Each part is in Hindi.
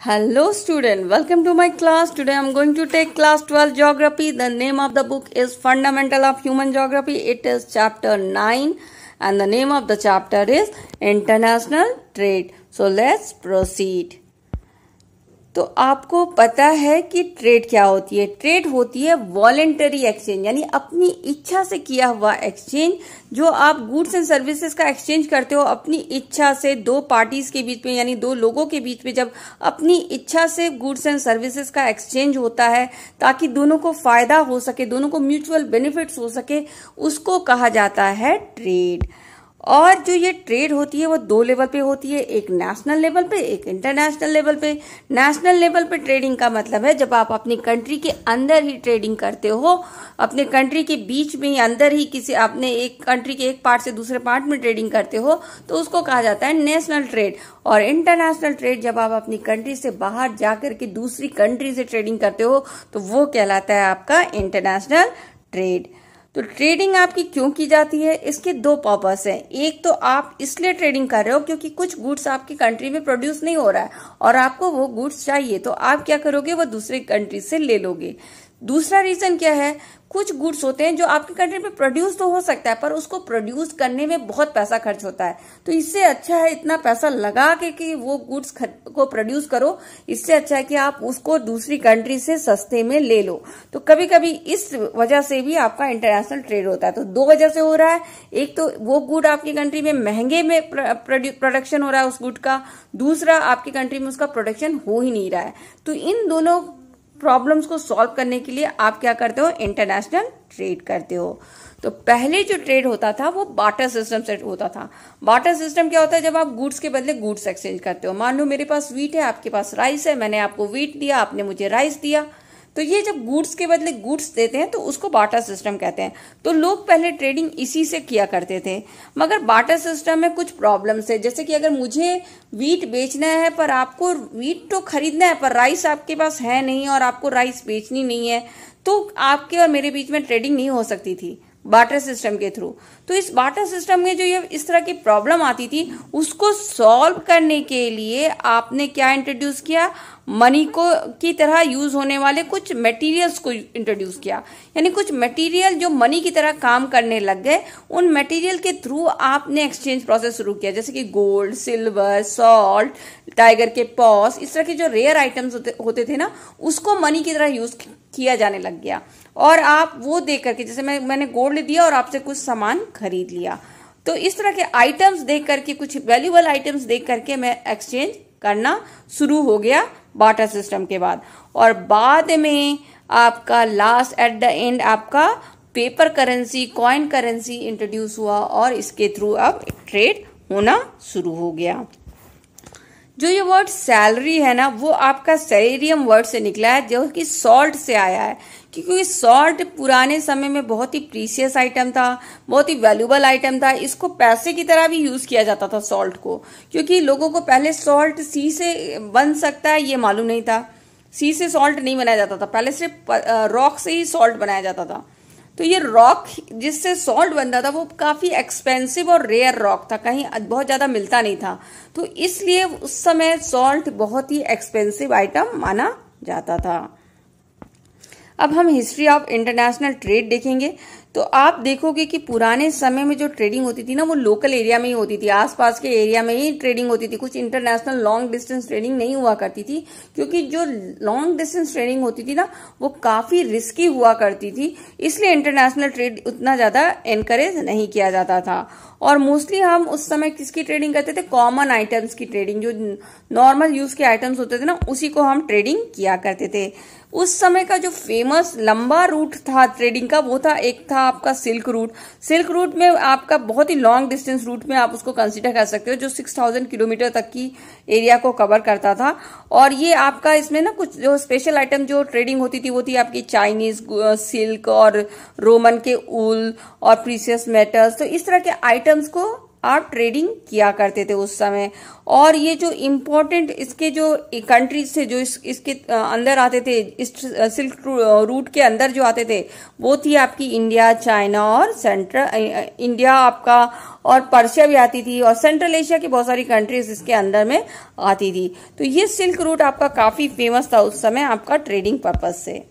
Hello student, welcome to my class. Today I am going to take class 12 geography. The name of the book is Fundamental of Human Geography. It is chapter 9 and the name of the chapter is International Trade. So let's proceed. तो आपको पता है कि ट्रेड क्या होती है। ट्रेड होती है वॉलेंटरी एक्सचेंज, यानी अपनी इच्छा से किया हुआ एक्सचेंज। जो आप गुड्स एंड सर्विसेज का एक्सचेंज करते हो अपनी इच्छा से, दो पार्टीज के बीच में यानी दो लोगों के बीच में जब अपनी इच्छा से गुड्स एंड सर्विसेज का एक्सचेंज होता है ताकि दोनों को फायदा हो सके, दोनों को म्यूचुअल बेनिफिट्स हो सके, उसको कहा जाता है ट्रेड। और जो ये ट्रेड होती है वो दो लेवल पे होती है, एक नेशनल लेवल पे, एक इंटरनेशनल लेवल पे। नेशनल लेवल पे ट्रेडिंग का मतलब है जब आप अपनी कंट्री के अंदर ही ट्रेडिंग करते हो, अपने कंट्री के बीच में ही अंदर ही किसी अपने एक कंट्री के एक पार्ट से दूसरे पार्ट में ट्रेडिंग करते हो तो उसको कहा जाता है नेशनल ट्रेड। और इंटरनेशनल ट्रेड जब आप अपनी कंट्री से बाहर जाकर के दूसरी कंट्री से ट्रेडिंग करते हो तो वो कहलाता है आपका इंटरनेशनल ट्रेड। तो ट्रेडिंग आपकी क्यों की जाती है, इसके दो पर्पस हैं। एक तो आप इसलिए ट्रेडिंग कर रहे हो क्योंकि कुछ गुड्स आपकी कंट्री में प्रोड्यूस नहीं हो रहा है और आपको वो गुड्स चाहिए, तो आप क्या करोगे, वो दूसरे कंट्री से ले लोगे। दूसरा रीजन क्या है, कुछ गुड्स होते हैं जो आपकी कंट्री में प्रोड्यूस तो हो सकता है पर उसको प्रोड्यूस करने में बहुत पैसा खर्च होता है। तो इससे अच्छा है इतना पैसा लगा के कि वो गुड्स को प्रोड्यूस करो, इससे अच्छा है कि आप उसको दूसरी कंट्री से सस्ते में ले लो। तो कभी कभी इस वजह से भी आपका इंटरनेशनल ट्रेड होता है। तो दो वजह से हो रहा है, एक तो वो गुड आपकी कंट्री में महंगे में प्रोडक्शन हो रहा है उस गुड का, दूसरा आपकी कंट्री में उसका प्रोडक्शन हो ही नहीं रहा है। तो इन दोनों प्रॉब्लम्स को सॉल्व करने के लिए आप क्या करते हो, इंटरनेशनल ट्रेड करते हो। तो पहले जो ट्रेड होता था वो बार्टर सिस्टम से होता था। बार्टर सिस्टम क्या होता है, जब आप गुड्स के बदले गुड्स एक्सचेंज करते हो। मान लो मेरे पास वीट है, आपके पास राइस है, मैंने आपको वीट दिया, आपने मुझे राइस दिया। तो ये जब गुड्स के बदले गुड्स देते हैं तो उसको बार्टर सिस्टम कहते हैं। तो लोग पहले ट्रेडिंग इसी से किया करते थे, मगर बार्टर सिस्टम में कुछ प्रॉब्लम्स है। जैसे कि अगर मुझे वीट बेचना है पर आपको वीट तो खरीदना है पर राइस आपके पास है नहीं और आपको राइस बेचनी नहीं है, तो आपके और मेरे बीच में ट्रेडिंग नहीं हो सकती थी बार्टर सिस्टम के थ्रू। तो इस बार्टर सिस्टम में जो ये इस तरह की प्रॉब्लम आती थी उसको सॉल्व करने के लिए आपने क्या इंट्रोड्यूस किया, मनी को की तरह यूज होने वाले कुछ मटेरियल्स को इंट्रोड्यूस किया। यानी कुछ मटेरियल जो मनी की तरह काम करने लग गए, उन मटेरियल के थ्रू आपने एक्सचेंज प्रोसेस शुरू किया। जैसे कि गोल्ड, सिल्वर, सॉल्ट, टाइगर के पॉस, इस तरह के जो रेयर आइटम्स होते थे ना, उसको मनी की तरह यूज किया जाने लग गया। और आप वो देख करके, जैसे मैंने गोल्ड दिया और आपसे कुछ सामान खरीद लिया, तो इस तरह के आइटम्स देख करके, कुछ वैल्यूएबल आइटम्स देख करके मैं एक्सचेंज करना शुरू हो गया बार्टर सिस्टम के बाद। और बाद में आपका लास्ट एट द एंड आपका paper currency, coin currency introduce हुआ और इसके थ्रू अब ट्रेड होना शुरू हो गया। जो ये वर्ड सैलरी है ना, वो आपका सैलेरियम वर्ड से निकला है, जो कि सॉल्ट से आया है। क्योंकि सॉल्ट पुराने समय में बहुत ही प्रीशियस आइटम था, बहुत ही वैल्यूएबल आइटम था। इसको पैसे की तरह भी यूज किया जाता था सॉल्ट को, क्योंकि लोगों को पहले सॉल्ट सी से बन सकता है ये मालूम नहीं था। सी से सॉल्ट नहीं बनाया जाता था, पहले सिर्फ रॉक से ही सॉल्ट बनाया जाता था। तो ये रॉक जिससे सॉल्ट बनता था वो काफी एक्सपेंसिव और रेयर रॉक था, कहीं बहुत ज्यादा मिलता नहीं था। तो इसलिए उस समय सॉल्ट बहुत ही एक्सपेंसिव आइटम माना जाता था। अब हम हिस्ट्री ऑफ इंटरनेशनल ट्रेड देखेंगे तो आप देखोगे कि पुराने समय में जो ट्रेडिंग होती थी ना, वो लोकल एरिया में ही होती थी, आसपास के एरिया में ही ट्रेडिंग होती थी। कुछ इंटरनेशनल लॉन्ग डिस्टेंस ट्रेडिंग नहीं हुआ करती थी, क्योंकि जो लॉन्ग डिस्टेंस ट्रेडिंग होती थी ना, वो काफी रिस्की हुआ करती थी। इसलिए इंटरनेशनल ट्रेड उतना ज्यादा एनकरेज नहीं किया जाता था। और मोस्टली हम उस समय किसकी ट्रेडिंग करते थे, कॉमन आइटम्स की ट्रेडिंग, जो नॉर्मल यूज के आइटम्स होते थे ना, उसी को हम ट्रेडिंग किया करते थे। उस समय का जो फेमस लंबा रूट था ट्रेडिंग का, वो था, एक था आपका सिल्क रूट। सिल्क रूट में आपका बहुत ही लॉन्ग डिस्टेंस रूट में आप उसको कंसीडर कर सकते हो, जो 6000 किलोमीटर तक की एरिया को कवर करता था। और ये आपका इसमें ना कुछ जो स्पेशल आइटम जो ट्रेडिंग होती थी वो थी आपकी चाइनीज सिल्क और रोमन के ऊल और प्रीशियस मेटल्स। तो इस तरह के आइटम्स को आप ट्रेडिंग किया करते थे उस समय। और ये जो इम्पोर्टेंट इसके जो कंट्रीज थे जो इसके अंदर आते थे, इस सिल्क रूट के अंदर जो आते थे, वो थी आपकी इंडिया, चाइना और सेंट्रल इंडिया आपका, और पर्शिया भी आती थी, और सेंट्रल एशिया की बहुत सारी कंट्रीज इसके अंदर में आती थी। तो ये सिल्क रूट आपका काफी फेमस था उस समय आपका ट्रेडिंग पर्पज से।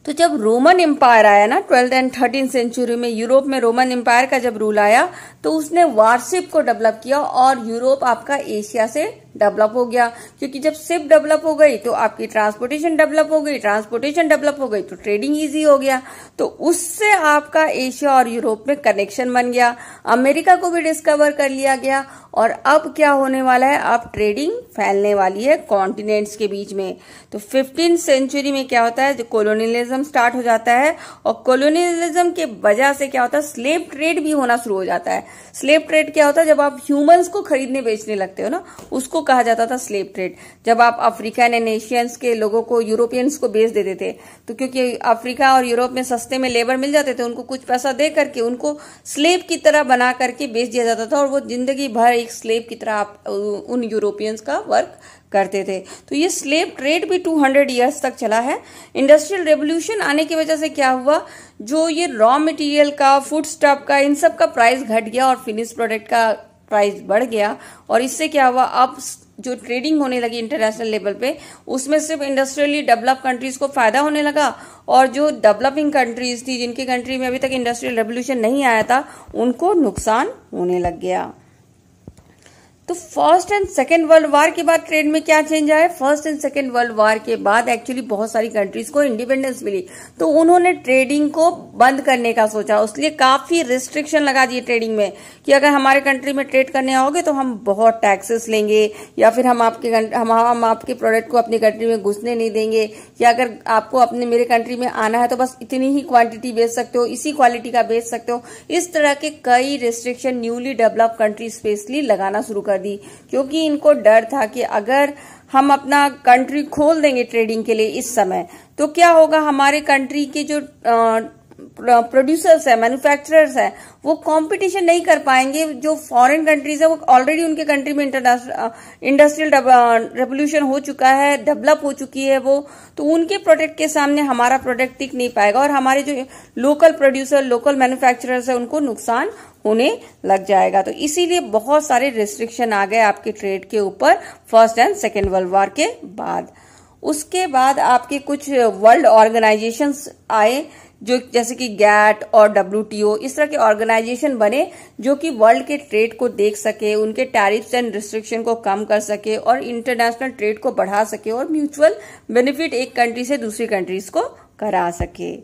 तो जब रोमन एम्पायर आया ना 12th एंड 13th सेंचुरी में, यूरोप में रोमन एम्पायर का जब रूल आया, तो उसने वारशिप को डेवलप किया और यूरोप आपका एशिया से डेवलप हो गया। क्योंकि जब शिप डेवलप हो गई तो आपकी ट्रांसपोर्टेशन डेवलप हो गई, ट्रांसपोर्टेशन डेवलप हो गई तो ट्रेडिंग इजी हो गया। तो उससे आपका एशिया और यूरोप में कनेक्शन बन गया, अमेरिका को भी डिस्कवर कर लिया गया। और अब क्या होने वाला है, अब ट्रेडिंग फैलने वाली है कॉन्टिनेंट्स के बीच में। तो 15th सेंचुरी में क्या होता है, जो कोलोनियलिज्म स्टार्ट हो जाता है, और कोलोनियलिज्म के वजह से क्या होता है, स्लेव ट्रेड भी होना शुरू हो जाता है। स्लेव ट्रेड क्या होता है, जब आप ह्यूमंस को खरीदने बेचने लगते हो ना, उसको कहा जाता था स्लेव ट्रेड। जब आप अफ्रीकन एंड एशियंस के लोगों को, यूरोपियंस को बेच देते थे, तो क्योंकि अफ्रीका और यूरोप में सस्ते में लेबर मिल जाते थे, उनको कुछ पैसा दे करके उनको स्लेव की तरह बना करके बेच दिया जाता था, और वो जिंदगी भर एक स्लेव की तरह आप उन यूरोपियंस का वर्क करते थे। तो ये स्लेव ट्रेड भी 200 ईयर्स तक चला है। इंडस्ट्रियल रेवोल्यूशन आने की वजह से क्या हुआ, जो ये रॉ मटेरियल का, फूड स्टफ का, इन सब का प्राइस घट गया और फिनिश प्रोडक्ट का प्राइस बढ़ गया। और इससे क्या हुआ, अब जो ट्रेडिंग होने लगी इंटरनेशनल लेवल पे, उसमें सिर्फ इंडस्ट्रियली डेवलप कंट्रीज को फायदा होने लगा, और जो डेवलपिंग कंट्रीज थी, जिनकी कंट्री में अभी तक इंडस्ट्रियल रेवोल्यूशन नहीं आया था, उनको नुकसान होने लग गया। तो first and second world war के बाद ट्रेड में क्या चेंज आया, first and second world war के बाद एक्चुअली बहुत सारी कंट्रीज को इंडिपेंडेंस मिली, तो उन्होंने ट्रेडिंग को बंद करने का सोचा। उसलिए काफी रिस्ट्रिक्शन लगा दिए ट्रेडिंग में, कि अगर हमारे कंट्री में ट्रेड करने आओगे तो हम बहुत टैक्सेस लेंगे, या फिर हम आपके प्रोडक्ट को अपनी कंट्री में घुसने नहीं देंगे, या अगर आपको अपने मेरे कंट्री में आना है तो बस इतनी ही क्वांटिटी बेच सकते हो, इसी क्वालिटी का बेच सकते हो। इस तरह के कई restriction newly develop country specially लगाना शुरू कर दी, क्योंकि इनको डर था कि अगर हम अपना कंट्री खोल देंगे ट्रेडिंग के लिए इस समय, तो क्या होगा, हमारे कंट्री के जो प्रोड्यूसर्स है, मैन्युफैक्चरर्स है, वो कंपटीशन नहीं कर पाएंगे। जो फॉरेन कंट्रीज है वो ऑलरेडी उनके कंट्री में इंडस्ट्रियल रेवोल्यूशन हो चुका है, डेवलप हो चुकी है वो, तो उनके प्रोडक्ट के सामने हमारा प्रोडक्ट टिक नहीं पाएगा, और हमारे जो लोकल प्रोड्यूसर, लोकल मैन्युफैक्चरर्स है, उनको नुकसान होने लग जाएगा। तो इसीलिए बहुत सारे रिस्ट्रिक्शन आ गए आपके ट्रेड के ऊपर first and second world war के बाद। उसके बाद आपके कुछ वर्ल्ड ऑर्गेनाइजेशंस आए, जो जैसे कि गैट और WTO, इस तरह के ऑर्गेनाइजेशन बने जो कि वर्ल्ड के ट्रेड को देख सके, उनके टैरिफ्स एंड रिस्ट्रिक्शन को कम कर सके, और इंटरनेशनल ट्रेड को बढ़ा सके, और म्यूचुअल बेनिफिट एक कंट्री से दूसरी कंट्रीज को करा सके।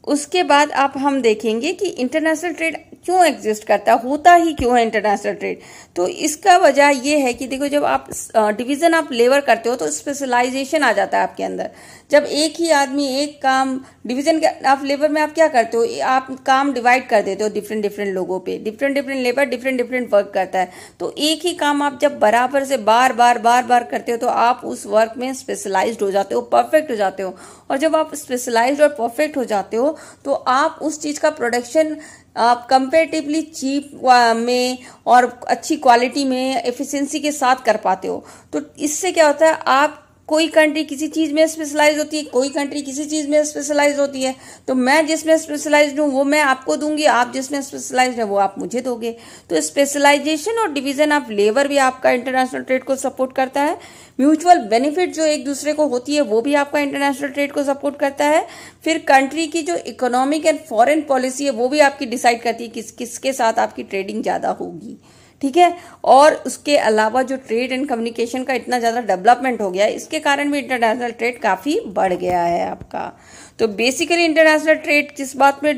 उसके बाद आप हम देखेंगे कि इंटरनेशनल ट्रेड क्यों एग्जिस्ट करता है, होता ही क्यों है इंटरनेशनल ट्रेड। तो इसका वजह ये है कि देखो, जब आप डिवीजन आप लेबर करते हो तो स्पेशलाइजेशन आ जाता है आपके अंदर। जब एक ही आदमी एक काम, डिवीजन ऑफ लेबर में आप क्या करते हो, आप काम डिवाइड कर देते हो डिफरेंट डिफरेंट लोगों पे, different different labour different different work करता है। तो एक ही काम आप जब बराबर से बार बार करते हो तो आप उस वर्क में स्पेशलाइज्ड हो जाते हो, परफेक्ट हो जाते हो। और जब आप स्पेशलाइज्ड और परफेक्ट हो जाते हो तो आप उस चीज का प्रोडक्शन आप कंपेरेटिवली चीप में और अच्छी क्वालिटी में एफिशिएंसी के साथ कर पाते हो। तो इससे क्या होता है, आप कोई कंट्री किसी चीज में स्पेशलाइज होती है, कोई कंट्री किसी चीज में स्पेशलाइज होती है, तो मैं जिसमें स्पेशलाइज्ड हूँ वो मैं आपको दूंगी, आप जिसमें स्पेशलाइज्ड है वो आप मुझे दोगे। तो स्पेशलाइजेशन और डिवीजन ऑफ लेबर भी आपका इंटरनेशनल ट्रेड को सपोर्ट करता है। म्यूचुअल बेनिफिट जो एक दूसरे को होती है वो भी आपका इंटरनेशनल ट्रेड को सपोर्ट करता है। फिर कंट्री की जो इकोनॉमिक एंड फॉरेन पॉलिसी है वो भी आपकी डिसाइड करती है किसके साथ आपकी ट्रेडिंग ज्यादा होगी, ठीक है। और उसके अलावा जो ट्रेड एंड कम्युनिकेशन का इतना ज्यादा डेवलपमेंट हो गया है, इसके कारण भी इंटरनेशनल ट्रेड काफी बढ़ गया है आपका। तो बेसिकली इंटरनेशनल ट्रेड किस बात पे,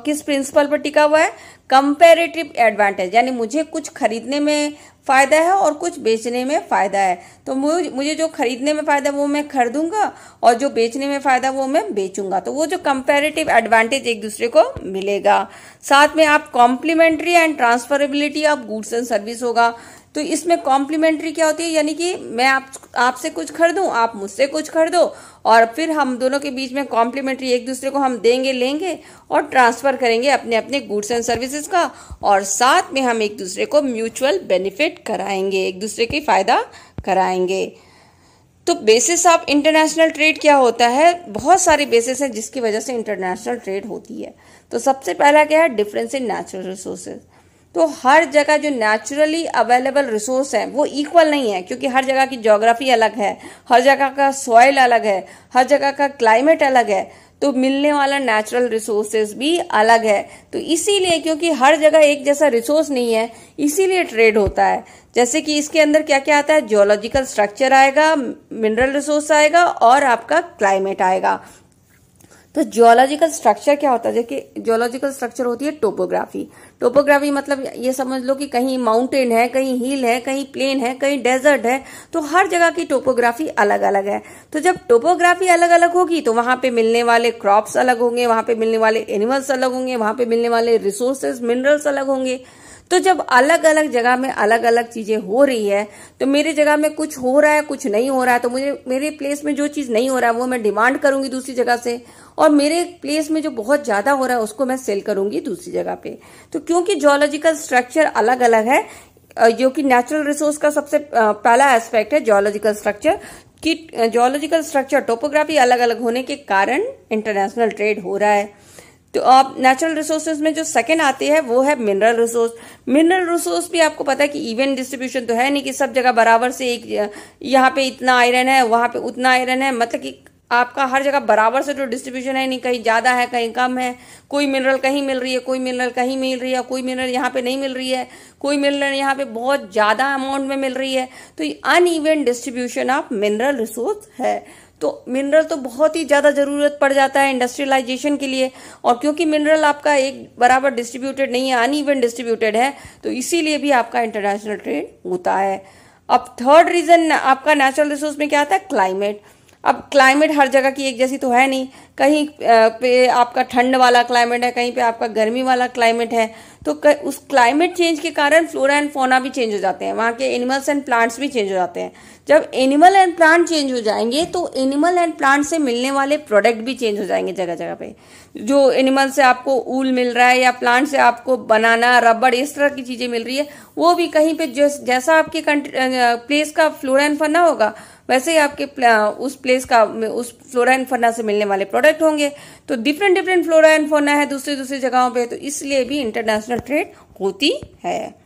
किस प्रिंसिपल पर टिका हुआ है, कंपैरेटिव एडवांटेज, यानी मुझे कुछ खरीदने में फायदा है और कुछ बेचने में फायदा है, तो मुझे जो खरीदने में फायदा है वो मैं खरीदूंगा, और जो बेचने में फायदा वो मैं बेचूंगा। तो वो जो कंपैरेटिव एडवांटेज एक दूसरे को मिलेगा। साथ में आप complementary and transferability of goods and service होगा। तो इसमें कॉम्प्लीमेंट्री क्या होती है, यानी कि मैं आपसे कुछ खरीदूं, आप मुझसे कुछ खरीदो, और फिर हम दोनों के बीच में कॉम्प्लीमेंट्री एक दूसरे को हम देंगे लेंगे और ट्रांसफर करेंगे अपने अपने गुड्स एंड सर्विसेज का, और साथ में हम एक दूसरे को म्यूचुअल बेनिफिट कराएंगे, एक दूसरे की फायदा कराएंगे। तो बेसिस ऑफ इंटरनेशनल ट्रेड क्या होता है, बहुत सारे बेसिस हैं जिसकी वजह से इंटरनेशनल ट्रेड होती है। तो सबसे पहला क्या है, डिफरेंस इन नेचुरल रिसोर्सेज। तो हर जगह जो नेचुरली अवेलेबल रिसोर्स है वो इक्वल नहीं है, क्योंकि हर जगह की ज्योग्राफी अलग है, हर जगह का सॉइल अलग है, हर जगह का क्लाइमेट अलग है, तो मिलने वाला नेचुरल रिसोर्सेज भी अलग है। तो इसीलिए, क्योंकि हर जगह एक जैसा रिसोर्स नहीं है, इसीलिए ट्रेड होता है। जैसे कि इसके अंदर क्या क्या आता है, जियोलॉजिकल स्ट्रक्चर आएगा, मिनरल रिसोर्स आएगा और आपका क्लाइमेट आएगा। तो जियोलॉजिकल स्ट्रक्चर क्या होता है, देखिए जियोलॉजिकल स्ट्रक्चर होती है टोपोग्राफी। टोपोग्राफी मतलब ये समझ लो कि कहीं माउंटेन है, कहीं हिल है, कहीं प्लेन है, कहीं डेजर्ट है, तो हर जगह की टोपोग्राफी अलग अलग है। तो जब टोपोग्राफी अलग अलग होगी तो वहां पे मिलने वाले क्रॉप्स अलग होंगे, वहां पे मिलने वाले एनिमल्स अलग होंगे, वहां पे मिलने वाले रिसोर्सेज मिनरल्स अलग होंगे। तो जब अलग अलग जगह में अलग अलग चीजें हो रही है, तो मेरे जगह में कुछ हो रहा है, कुछ नहीं हो रहा है, तो मुझे मेरे प्लेस में जो चीज नहीं हो रहा है वो मैं डिमांड करूंगी दूसरी जगह से, और मेरे प्लेस में जो बहुत ज्यादा हो रहा है उसको मैं सेल करूंगी दूसरी जगह पे। तो क्योंकि जियोलॉजिकल स्ट्रक्चर अलग अलग है, जो कि नेचुरल रिसोर्स का सबसे पहला एस्पेक्ट है जियोलॉजिकल स्ट्रक्चर, कि जियोलॉजिकल स्ट्रक्चर टोपोग्राफी अलग अलग होने के कारण इंटरनेशनल ट्रेड हो रहा है। तो आप नेचुरल रिसोर्सेज में जो सेकंड आते हैं वो है मिनरल रिसोर्स। मिनरल रिसोर्स भी आपको पता है कि इवन डिस्ट्रीब्यूशन तो है नहीं कि सब जगह बराबर से, एक यहाँ पे इतना आयरन है, वहां पे उतना आयरन है, मतलब कि आपका हर जगह बराबर से जो डिस्ट्रीब्यूशन है नहीं, कहीं ज्यादा है कहीं कम है, कोई मिनरल कहीं मिल रही है, कोई मिनरल कहीं मिल रही है, कोई मिनरल यहाँ पे नहीं मिल रही है, कोई मिनरल यहाँ पे बहुत ज्यादा अमाउंट में मिल रही है। तो ये uneven distribution of mineral resource है। तो मिनरल तो बहुत ही ज्यादा जरूरत पड़ जाता है इंडस्ट्रियलाइजेशन के लिए, और क्योंकि मिनरल आपका एक बराबर डिस्ट्रीब्यूटेड नहीं है, अनइवन डिस्ट्रीब्यूटेड है, तो इसीलिए भी आपका इंटरनेशनल ट्रेड होता है। अब थर्ड रीजन आपका नेचुरल रिसोर्स में क्या आता है, क्लाइमेट। अब क्लाइमेट हर जगह की एक जैसी तो है नहीं, कहीं पे आपका ठंड वाला क्लाइमेट है, कहीं पे आपका गर्मी वाला क्लाइमेट है। तो उस क्लाइमेट चेंज के कारण फ्लोरा एंड फौना भी चेंज हो जाते हैं, वहाँ के एनिमल्स एंड प्लांट्स भी चेंज हो जाते हैं। जब एनिमल एंड प्लांट चेंज हो जाएंगे तो एनिमल एंड प्लांट से मिलने वाले प्रोडक्ट भी चेंज हो जाएंगे जगह जगह पे। जो एनिमल से आपको ऊल मिल रहा है या प्लांट से आपको बनाना, रबड़, इस तरह की चीजें मिल रही है, वो भी कहीं पे जैसा आपके प्लेस का फ्लोरा एंड फौना होगा, वैसे ही आपके उस प्लेस का, उस फ्लोरा एंड फौना से मिलने वाले प्रोडक्ट होंगे। तो different different flora and fauna है दूसरी दूसरी जगहों पे, तो इसलिए भी इंटरनेशनल ट्रेड होती है।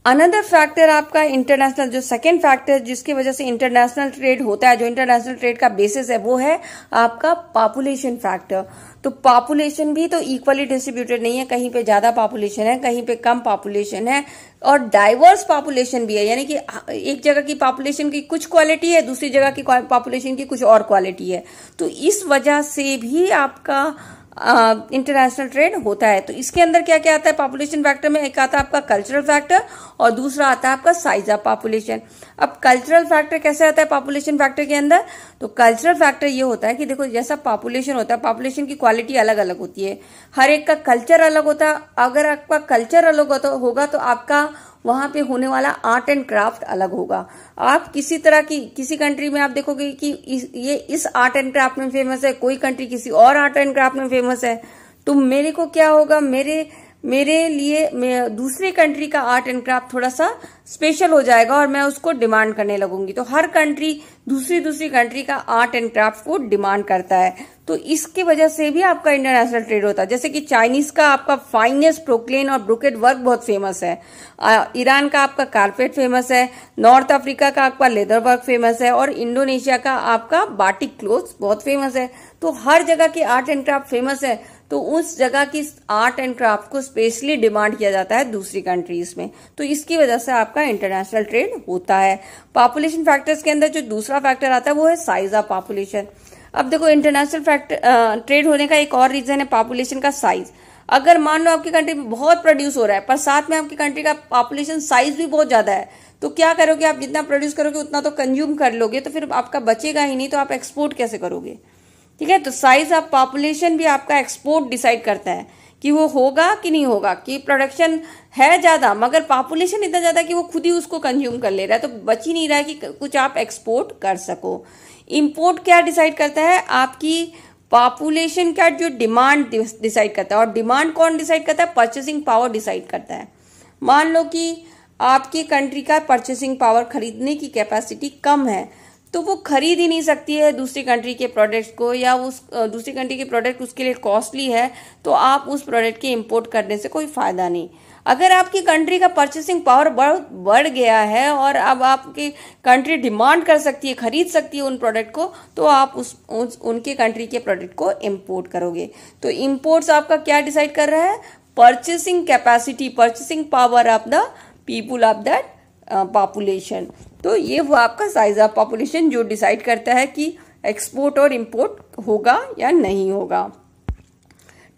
अनदर फैक्टर आपका इंटरनेशनल, जो सेकेंड फैक्टर जिसकी वजह से इंटरनेशनल ट्रेड होता है, जो इंटरनेशनल ट्रेड का बेसिस है, वो है आपका पॉपुलेशन फैक्टर। तो पॉपुलेशन भी तो इक्वली डिस्ट्रीब्यूटेड नहीं है, कहीं पे ज्यादा पॉपुलेशन है, कहीं पे कम पॉपुलेशन है, और डाइवर्स पॉपुलेशन भी है, यानी कि एक जगह की पॉपुलेशन की कुछ क्वालिटी है, दूसरी जगह की पॉपुलेशन की कुछ और क्वालिटी है। तो इस वजह से भी आपका इंटरनेशनल ट्रेड होता है। तो इसके अंदर क्या क्या आता है पॉपुलेशन फैक्टर में, एक आता है आपका कल्चरल फैक्टर और दूसरा आता है आपका साइज ऑफ पॉपुलेशन। अब कल्चरल फैक्टर कैसे आता है पॉपुलेशन फैक्टर के अंदर, तो कल्चरल फैक्टर ये होता है कि देखो जैसा पॉपुलेशन होता है, पॉपुलेशन की क्वालिटी अलग अलग होती है, हर एक का कल्चर अलग होता है। अगर आपका कल्चर अलग होगा तो आपका वहां पे होने वाला आर्ट एंड क्राफ्ट अलग होगा। आप किसी तरह की, किसी कंट्री में आप देखोगे कि ये इस आर्ट एंड क्राफ्ट में फेमस है, कोई कंट्री किसी और आर्ट एंड क्राफ्ट में फेमस है, तो मेरे को क्या होगा, मेरे लिए दूसरी कंट्री का आर्ट एंड क्राफ्ट थोड़ा सा स्पेशल हो जाएगा और मैं उसको डिमांड करने लगूंगी। तो हर कंट्री दूसरी कंट्री का आर्ट एंड क्राफ्ट को डिमांड करता है, तो इसकी वजह से भी आपका इंटरनेशनल ट्रेड होता है। जैसे कि चाइनीज का आपका फाइनेस्ट प्रोक्लेन और ब्रोकेट वर्क बहुत फेमस है, ईरान का आपका कारपेट फेमस है, नॉर्थ अफ्रीका का आपका लेदर वर्क फेमस है, और इंडोनेशिया का आपका बाटिक क्लोथ्स बहुत फेमस है। तो हर जगह की आर्ट एंड क्राफ्ट फेमस है, तो उस जगह की आर्ट एंड क्राफ्ट को स्पेशली डिमांड किया जाता है दूसरी कंट्रीज में। तो इसकी वजह से आपका इंटरनेशनल ट्रेड होता है। पॉपुलेशन फैक्टर्स के अंदर जो दूसरा फैक्टर आता है वो है साइज ऑफ पॉपुलेशन। अब देखो इंटरनेशनल फैक्टर ट्रेड होने का एक और रीजन है पॉपुलेशन का साइज। अगर मान लो आपकी कंट्री में बहुत प्रोड्यूस हो रहा है पर साथ में आपकी कंट्री का पॉपुलेशन साइज भी बहुत ज्यादा है, तो क्या करोगे आप, जितना प्रोड्यूस करोगे उतना तो कंज्यूम कर लोगे, तो फिर आपका बचेगा ही नहीं, तो आप एक्सपोर्ट कैसे करोगे। ठीक है, तो साइज ऑफ पॉपुलेशन भी आपका एक्सपोर्ट डिसाइड करता है कि वो होगा कि नहीं होगा, कि प्रोडक्शन है ज़्यादा मगर पॉपुलेशन इतना ज़्यादा कि वो खुद ही उसको कंज्यूम कर ले रहा है, तो बच ही नहीं रहा है कि कुछ आप एक्सपोर्ट कर सको। इम्पोर्ट क्या डिसाइड करता है, आपकी पॉपुलेशन का जो डिमांड डिसाइड करता है। और डिमांड कौन डिसाइड करता है, परचेसिंग पावर डिसाइड करता है। मान लो कि आपकी कंट्री का परचेसिंग पावर, खरीदने की कैपेसिटी कम है, तो वो खरीद ही नहीं सकती है दूसरी कंट्री के प्रोडक्ट्स को, या उस दूसरी कंट्री के प्रोडक्ट उसके लिए कॉस्टली है, तो आप उस प्रोडक्ट के इंपोर्ट करने से कोई फायदा नहीं। अगर आपकी कंट्री का परचेसिंग पावर बढ़ गया है और अब आपकी कंट्री डिमांड कर सकती है, खरीद सकती है उन प्रोडक्ट को, तो आप उनके कंट्री के प्रोडक्ट को इंपोर्ट करोगे। तो इंपोर्ट्स आपका क्या डिसाइड कर रहा है, purchasing capacity, purchasing power of the people of that population. तो ये वो आपका साइज ऑफ पॉपुलेशन जो डिसाइड करता है कि एक्सपोर्ट और इंपोर्ट होगा या नहीं होगा।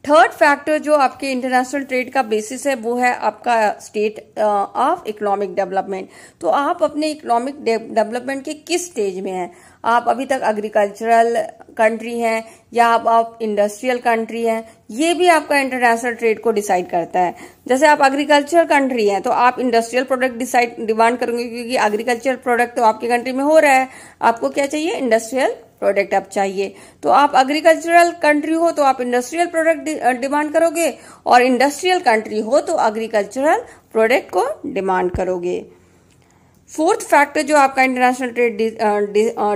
थर्ड फैक्टर जो आपके इंटरनेशनल ट्रेड का बेसिस है वो है आपका स्टेट ऑफ इकोनॉमिक डेवलपमेंट। तो आप अपने इकोनॉमिक डेवलपमेंट के किस स्टेज में हैं, आप अभी तक एग्रीकल्चरल कंट्री हैं या आप इंडस्ट्रियल कंट्री हैं, ये भी आपका इंटरनेशनल ट्रेड को डिसाइड करता है। जैसे आप एग्रीकल्चरल कंट्री हैं तो आप इंडस्ट्रियल प्रोडक्ट डिमांड करोगे, क्योंकि एग्रीकल्चरल प्रोडक्ट तो आपके कंट्री में हो रहा है, आपको क्या चाहिए, इंडस्ट्रियल प्रोडक्ट आप चाहिए। तो आप एग्रीकल्चरल कंट्री हो तो आप इंडस्ट्रियल प्रोडक्ट डिमांड करोगे, और इंडस्ट्रियल कंट्री हो तो एग्रीकल्चरल प्रोडक्ट को डिमांड करोगे। फोर्थ फैक्टर जो आपका इंटरनेशनल ट्रेड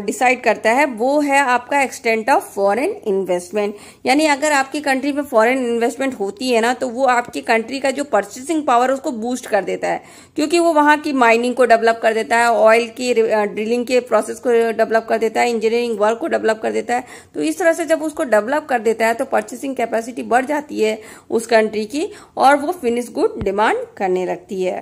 डिसाइड करता है वो है आपका एक्सटेंट ऑफ फॉरेन इन्वेस्टमेंट। यानी अगर आपकी कंट्री में फॉरेन इन्वेस्टमेंट होती है ना, तो वो आपकी कंट्री का जो परचेसिंग पावर है उसको बूस्ट कर देता है, क्योंकि वो वहाँ की माइनिंग को डेवलप कर देता है, ऑयल की ड्रिलिंग के प्रोसेस को डेवलप कर देता है, इंजीनियरिंग वर्क को डेवलप कर देता है। तो इस तरह से जब उसको डेवलप कर देता है तो परचेसिंग कैपेसिटी बढ़ जाती है उस कंट्री की, और वो फिनिश गुड डिमांड करने लगती है।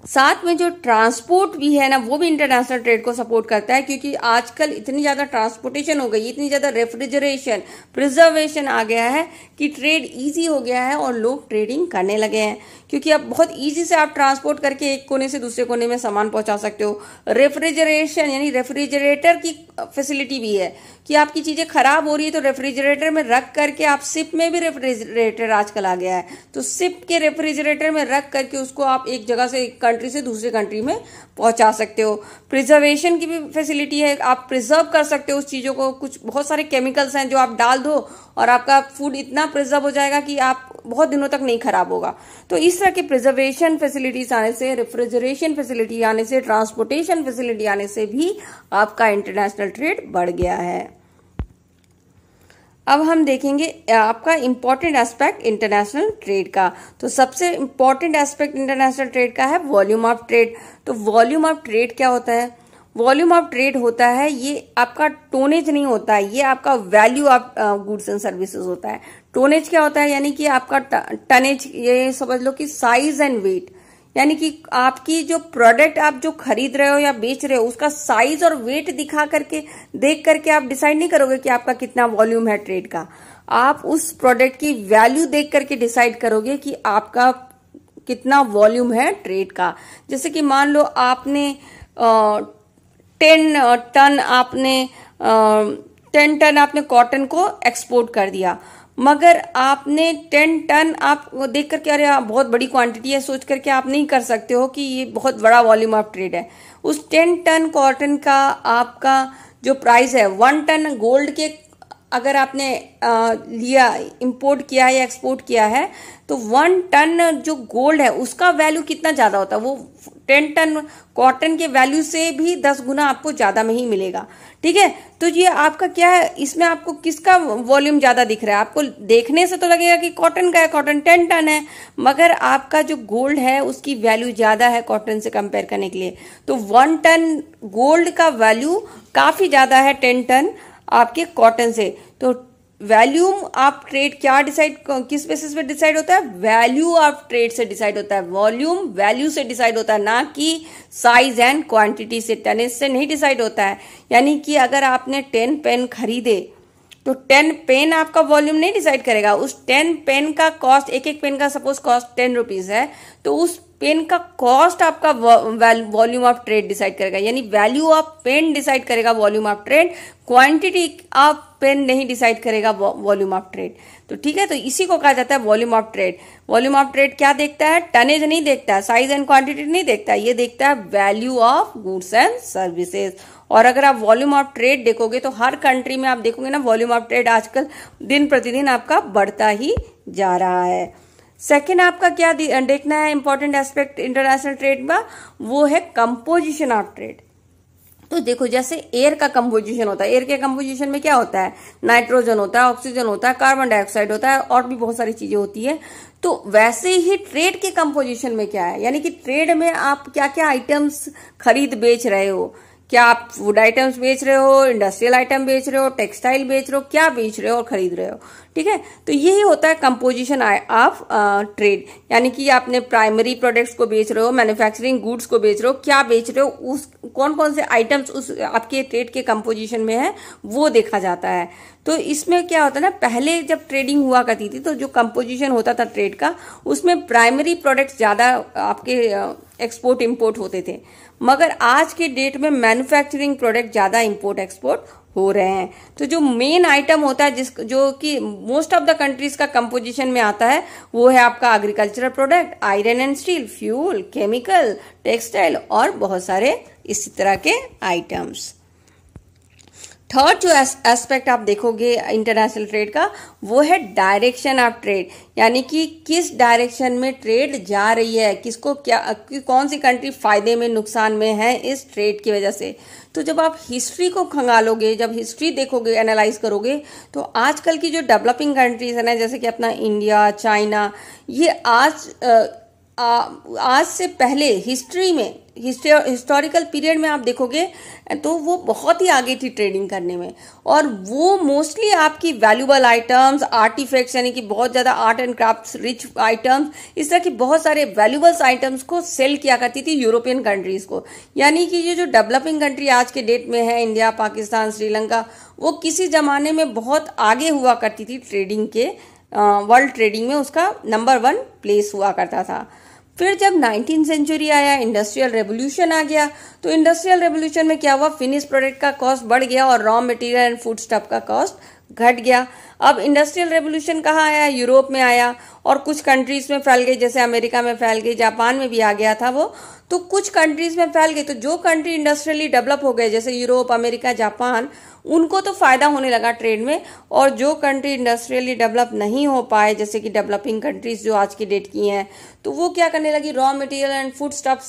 साथ में जो ट्रांसपोर्ट भी है ना, वो भी इंटरनेशनल ट्रेड को सपोर्ट करता है, क्योंकि आजकल इतनी ज़्यादा ट्रांसपोर्टेशन हो गई, इतनी ज़्यादा रेफ्रिजरेशन, प्रिजर्वेशन आ गया है कि ट्रेड इजी हो गया है और लोग ट्रेडिंग करने लगे हैं, क्योंकि अब बहुत इजी से आप ट्रांसपोर्ट करके एक कोने से दूसरे कोने में सामान पहुंचा सकते हो। रेफ्रिजरेशन यानी रेफ्रिजरेटर की फैसिलिटी भी है कि आपकी चीज़ें खराब हो रही है तो रेफ्रिजरेटर में रख करके आप, शिप में भी रेफ्रिजरेटर आजकल आ गया है, तो शिप के रेफ्रिजरेटर में रख करके उसको आप एक जगह से, एक कंट्री से दूसरे कंट्री में पहुंचा सकते हो। प्रिजर्वेशन की भी फैसिलिटी है, आप प्रिजर्व कर सकते हो उस चीज़ों को। कुछ बहुत सारे केमिकल्स हैं जो आप डाल दो और आपका फूड इतना प्रिजर्व हो जाएगा कि आप बहुत दिनों तक नहीं खराब होगा। तो इस तरह की प्रिजर्वेशन फैसिलिटीज आने से, रेफ्रिजरेशन फैसिलिटी आने से, ट्रांसपोर्टेशन फैसिलिटी आने से भी आपका इंटरनेशनल ट्रेड बढ़ गया है। अब हम देखेंगे आपका इम्पॉर्टेंट एस्पेक्ट इंटरनेशनल ट्रेड का। तो सबसे इम्पॉर्टेंट एस्पेक्ट इंटरनेशनल ट्रेड का है वॉल्यूम ऑफ ट्रेड। तो वॉल्यूम ऑफ ट्रेड क्या होता है, वॉल्यूम ऑफ ट्रेड होता है, ये आपका टोनेज नहीं होता है, ये आपका value of goods and services होता है। टोनेज क्या होता है, यानी कि आपका टनेज, ये समझ लो कि साइज एंड वेट, यानी कि आपकी जो प्रोडक्ट आप जो खरीद रहे हो या बेच रहे हो उसका साइज और वेट दिखा करके, देख करके आप डिसाइड नहीं करोगे कि आपका कितना वॉल्यूम है ट्रेड का। आप उस प्रोडक्ट की वैल्यू देख करके डिसाइड करोगे कि आपका कितना वॉल्यूम है ट्रेड का। जैसे कि मान लो आपने 10 टन आपने कॉटन को एक्सपोर्ट कर दिया, मगर आपने 10 टन आप देख करके, अरे बहुत बड़ी क्वांटिटी है, सोच करके आप नहीं कर सकते हो कि ये बहुत बड़ा वॉल्यूम ऑफ ट्रेड है। उस 10 टन कॉटन का आपका जो प्राइस है, 1 टन गोल्ड के अगर आपने लिया, इंपोर्ट किया है या एक्सपोर्ट किया है, तो 1 टन जो गोल्ड है उसका वैल्यू कितना ज़्यादा होता है, वो 10 टन कॉटन के वैल्यू से भी 10 गुना आपको ज़्यादा में ही मिलेगा। ठीक है, तो ये आपका क्या है, इसमें आपको किसका वॉल्यूम ज़्यादा दिख रहा है? आपको देखने से तो लगेगा कि कॉटन का है, कॉटन 10 टन है, मगर आपका जो गोल्ड है उसकी वैल्यू ज़्यादा है कॉटन से कंपेयर करने के लिए। तो 1 टन गोल्ड का वैल्यू काफ़ी ज़्यादा है 10 टन आपके कॉटन से। तो वैल्यूम ऑफ ट्रेड क्या डिसाइड, किस बेसिस पे डिसाइड होता है, वैल्यू ऑफ ट्रेड से डिसाइड होता है। वॉल्यूम वैल्यू से डिसाइड होता है, ना कि साइज एंड क्वांटिटी से, टनेज से नहीं डिसाइड होता है। यानी कि अगर आपने 10 पेन खरीदे तो 10 पेन आपका वॉल्यूम नहीं डिसाइड करेगा। उस 10 पेन का कॉस्ट, एक एक पेन का सपोज कॉस्ट 10 रुपीज है, तो उस पेन का कॉस्ट आपका वॉल्यूम ऑफ ट्रेड डिसाइड करेगा, यानी वैल्यू ऑफ पेन डिसाइड करेगा volume of trade, quantity of pen नहीं डिसाइड करेगा वॉल्यूम ऑफ ट्रेड। तो ठीक है, तो इसी को कहा जाता है volume of trade. Volume of trade क्या देखता है? टनेज नहीं देखता है, साइज एंड क्वांटिटी नहीं देखता है, ये देखता है value of goods and services. और अगर आप वॉल्यूम ऑफ ट्रेड देखोगे तो हर कंट्री में आप देखोगे ना, वॉल्यूम ऑफ ट्रेड आजकल दिन प्रतिदिन आपका बढ़ता ही जा रहा है। सेकेंड आपका क्या देखना है इंपॉर्टेंट एस्पेक्ट इंटरनेशनल ट्रेड का, वो है कंपोजिशन ऑफ ट्रेड। तो देखो जैसे एयर का कंपोजिशन होता है, एयर के कंपोजिशन में क्या होता है? नाइट्रोजन होता है, ऑक्सीजन होता है, कार्बन डाइऑक्साइड होता है, और भी बहुत सारी चीजें होती है। तो वैसे ही ट्रेड के कंपोजिशन में क्या है, यानी कि ट्रेड में आप क्या क्या आइटम्स खरीद बेच रहे हो, क्या आप फूड आइटम्स बेच रहे हो, इंडस्ट्रियल आइटम बेच रहे हो, टेक्सटाइल बेच रहे हो, क्या बेच रहे हो और खरीद रहे हो, ठीक है। तो यही होता है कंपोजिशन ऑफ ट्रेड, यानी कि आपने प्राइमरी प्रोडक्ट्स को बेच रहे हो, मैन्युफैक्चरिंग गुड्स को बेच रहे हो, क्या बेच रहे हो, उस कौन कौन से आइटम्स उस आपके ट्रेड के कंपोजिशन में है वो देखा जाता है। तो इसमें क्या होता है ना, पहले जब ट्रेडिंग हुआ करती थी तो जो कंपोजिशन होता था ट्रेड का, उसमें प्राइमरी प्रोडक्ट्स ज्यादा आपके एक्सपोर्ट इंपोर्ट होते थे, मगर आज के डेट में मैन्युफैक्चरिंग प्रोडक्ट ज्यादा इंपोर्ट एक्सपोर्ट हो रहे हैं। तो जो मेन आइटम होता है जो कि मोस्ट ऑफ द कंट्रीज का कंपोजिशन में आता है, वो है आपका agricultural product, iron and steel, fuel, chemical, textile और बहुत सारे इसी तरह के आइटम्स। थर्ड जो एस्पेक्ट आप देखोगे इंटरनेशनल ट्रेड का, वो है डायरेक्शन ऑफ ट्रेड, यानी कि किस डायरेक्शन में ट्रेड जा रही है, किसको क्या, कौन सी कंट्री फायदे में नुकसान में है इस ट्रेड की वजह से। तो जब आप हिस्ट्री को खंगालोगे, जब हिस्ट्री देखोगे, एनालाइज करोगे, तो आजकल की जो डेवलपिंग कंट्रीज है ना, जैसे कि अपना इंडिया, चाइना, ये आज से पहले हिस्ट्री में, हिस्टोरिकल पीरियड में आप देखोगे तो वो बहुत ही आगे थी ट्रेडिंग करने में, और वो मोस्टली आपकी वैल्यूएबल आइटम्स, आर्टिफैक्ट्स, यानी कि बहुत ज्यादा art and crafts rich items, इस तरह की बहुत सारे वैल्यूएबल्स आइटम्स को सेल किया करती थी यूरोपियन कंट्रीज को। यानी कि ये जो डेवलपिंग कंट्री आज के डेट में है, इंडिया, पाकिस्तान, श्रीलंका, वो किसी जमाने में बहुत आगे हुआ करती थी ट्रेडिंग के, वर्ल्ड ट्रेडिंग में उसका नंबर 1 प्लेस हुआ करता था। फिर जब 19th सेंचुरी आया, इंडस्ट्रियल रेवोल्यूशन आ गया, तो इंडस्ट्रियल रेवोल्यूशन में क्या हुआ, फिनिश प्रोडक्ट का कॉस्ट बढ़ गया और raw material and food stuff का कॉस्ट घट गया। अब इंडस्ट्रियल रेवोल्यूशन कहाँ आया? यूरोप में आया, और कुछ कंट्रीज में फैल गई, जैसे अमेरिका में फैल गई, जापान में भी आ गया था वो, तो कुछ कंट्रीज में फैल गई। तो जो कंट्री इंडस्ट्रियली डेवलप हो गए, जैसे यूरोप, अमेरिका, जापान, उनको तो फायदा होने लगा ट्रेड में, और जो कंट्री इंडस्ट्रियली डेवलप नहीं हो पाए, जैसे कि डेवलपिंग कंट्रीज जो आज की डेट की हैं, तो वो क्या करने लगी, raw material and food stuff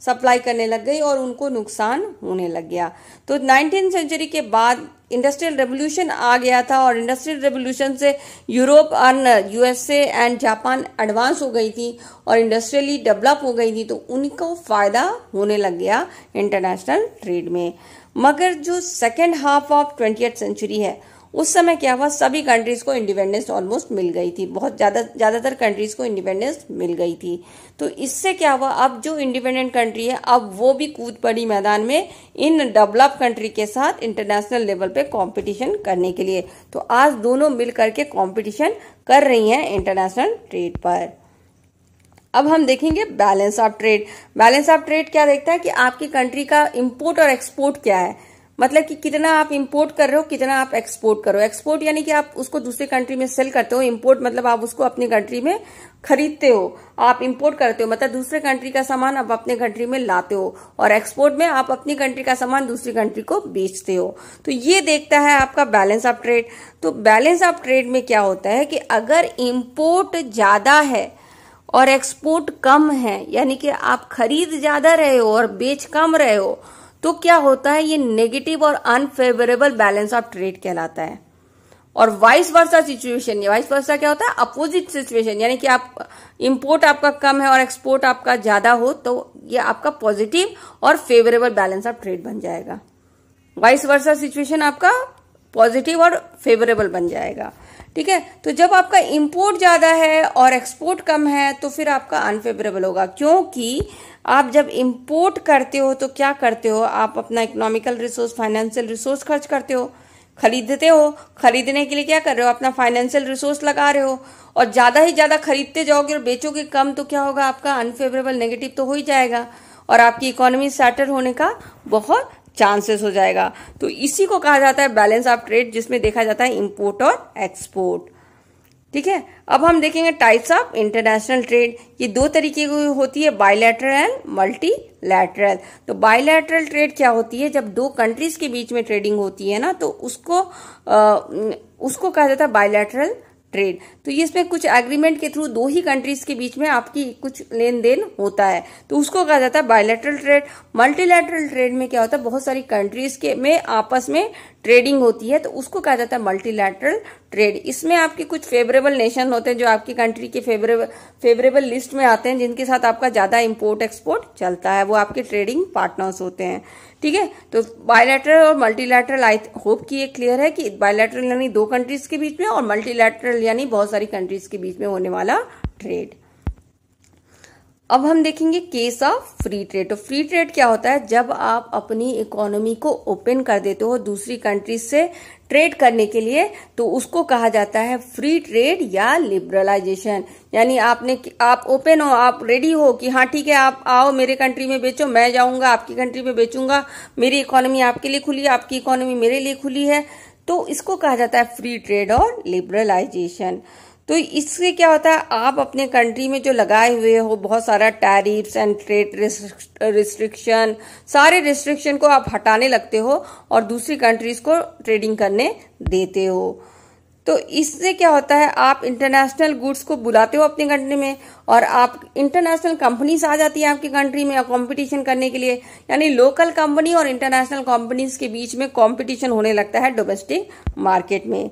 supply करने लग गई और उनको नुकसान होने लग गया। तो 19th सेंचुरी के बाद इंडस्ट्रियल रेवोल्यूशन आ गया था, और इंडस्ट्रियल रेवोल्यूशन से यूरोप और यूएसए एंड जापान एडवांस हो गई थी और इंडस्ट्रियली डेवलप हो गई थी, तो उनको फायदा होने लग गया इंटरनेशनल ट्रेड में। मगर जो second half of 20th century है, उस समय क्या हुआ, सभी कंट्रीज को इंडिपेंडेंस ऑलमोस्ट मिल गई थी, बहुत ज्यादातर कंट्रीज को इंडिपेंडेंस मिल गई थी। तो इससे क्या हुआ, अब जो इंडिपेंडेंट कंट्री है, अब वो भी कूद पड़ी मैदान में इन डेवलप कंट्री के साथ इंटरनेशनल लेवल पे कंपटीशन करने के लिए। तो आज दोनों मिल करके कंपटीशन कर रही हैं इंटरनेशनल ट्रेड पर। अब हम देखेंगे balance of trade. Balance of trade क्या देखता है कि आपकी कंट्री का इंपोर्ट और एक्सपोर्ट क्या है, मतलब कि कितना आप इंपोर्ट कर रहे हो, कितना आप एक्सपोर्ट कर रहे हो। एक्सपोर्ट यानी कि आप उसको दूसरी कंट्री में सेल करते हो, इंपोर्ट मतलब आप उसको अपनी कंट्री में खरीदते हो, आप इंपोर्ट करते हो, मतलब दूसरे कंट्री का सामान आप अपने कंट्री में लाते हो, और एक्सपोर्ट में आप अपनी कंट्री का सामान दूसरी कंट्री को बेचते हो। तो ये देखता है आपका बैलेंस ऑफ ट्रेड। तो बैलेंस ऑफ ट्रेड में क्या होता है कि अगर इंपोर्ट ज्यादा है और एक्सपोर्ट कम है, यानी कि आप खरीद ज्यादा रहे हो और बेच कम रहे हो, तो क्या होता है, ये नेगेटिव और अनफेवरेबल बैलेंस ऑफ ट्रेड कहलाता है। और vice versa situation, vice versa क्या होता है, अपोजिट सिचुएशन, यानी कि आप इंपोर्ट आपका कम है और एक्सपोर्ट आपका ज्यादा हो, तो ये आपका पॉजिटिव और फेवरेबल बैलेंस ऑफ ट्रेड बन जाएगा। वाइस वर्सा सिचुएशन आपका पॉजिटिव और फेवरेबल बन जाएगा, ठीक है। तो जब आपका इंपोर्ट ज्यादा है और एक्सपोर्ट कम है, तो फिर आपका अनफेवरेबल होगा, क्योंकि आप जब इंपोर्ट करते हो तो क्या करते हो, आप अपना इकोनॉमिकल रिसोर्स, फाइनेंशियल रिसोर्स खर्च करते हो, खरीदते हो, खरीदने के लिए क्या कर रहे हो, अपना फाइनेंशियल रिसोर्स लगा रहे हो, और ज्यादा ही ज्यादा खरीदते जाओगे और बेचोगे कम तो क्या होगा, आपका अनफेवरेबल नेगेटिव तो हो ही जाएगा और आपकी इकोनॉमी सैटर होने का बहुत चांसेस हो जाएगा। तो इसी को कहा जाता है बैलेंस ऑफ ट्रेड, जिसमें देखा जाता है इंपोर्ट और एक्सपोर्ट। ठीक है, अब हम देखेंगे टाइप्स ऑफ इंटरनेशनल ट्रेड। ये दो तरीके की होती है, बायलैटरल एंड मल्टीलैटरल। तो बायलैटरल ट्रेड क्या होती है, जब दो कंट्रीज के बीच में ट्रेडिंग होती है ना, तो उसको कहा जाता है बायलैटरल ट्रेड। तो ये इसमें कुछ एग्रीमेंट के थ्रू दो ही कंट्रीज के बीच में आपकी कुछ लेन देन होता है, तो उसको कहा जाता है बायलैटरल ट्रेड। मल्टीलैटरल ट्रेड में क्या होता है, बहुत सारी कंट्रीज के में आपस में ट्रेडिंग होती है, तो उसको कहा जाता है मल्टीलैटरल ट्रेड। इसमें आपके कुछ फेवरेबल नेशन होते हैं जो आपकी कंट्री के फेवरेबल लिस्ट में आते हैं, जिनके साथ आपका ज्यादा इंपोर्ट एक्सपोर्ट चलता है, वो आपके ट्रेडिंग पार्टनर्स होते हैं। ठीक है, तो बायलैटरल और मल्टीलैटरल आई होप कि ये क्लियर है कि बायलैटरल यानी दो कंट्रीज के बीच में और मल्टीलैटरल यानी बहुत सारी कंट्रीज के बीच में होने वाला ट्रेड। अब हम देखेंगे केस ऑफ फ्री ट्रेड। तो फ्री ट्रेड क्या होता है, जब आप अपनी इकोनॉमी को ओपन कर देते हो दूसरी कंट्रीज से ट्रेड करने के लिए, तो उसको कहा जाता है फ्री ट्रेड या लिबरलाइजेशन। यानी आप ओपन हो, आप रेडी हो कि हाँ ठीक है, आप आओ मेरे कंट्री में बेचो, मैं जाऊंगा आपकी कंट्री में बेचूंगा, मेरी इकोनॉमी आपके लिए खुली है, आपकी इकोनॉमी मेरे लिए खुली है, तो इसको कहा जाता है फ्री ट्रेड और लिबरलाइजेशन। तो इससे क्या होता है, आप अपने कंट्री में जो लगाए हुए हो बहुत सारा टैरिफ्स एंड ट्रेड रिस्ट्रिक्शन, सारे रिस्ट्रिक्शन को आप हटाने लगते हो और दूसरी कंट्रीज को ट्रेडिंग करने देते हो। तो इससे क्या होता है, आप इंटरनेशनल गुड्स को बुलाते हो अपनी कंट्री में और आप इंटरनेशनल कंपनीज आ जाती है आपकी कंट्री में कंपटीशन करने के लिए, यानी लोकल कंपनी और इंटरनेशनल कंपनीज के बीच में कंपटीशन होने लगता है डोमेस्टिक मार्केट में।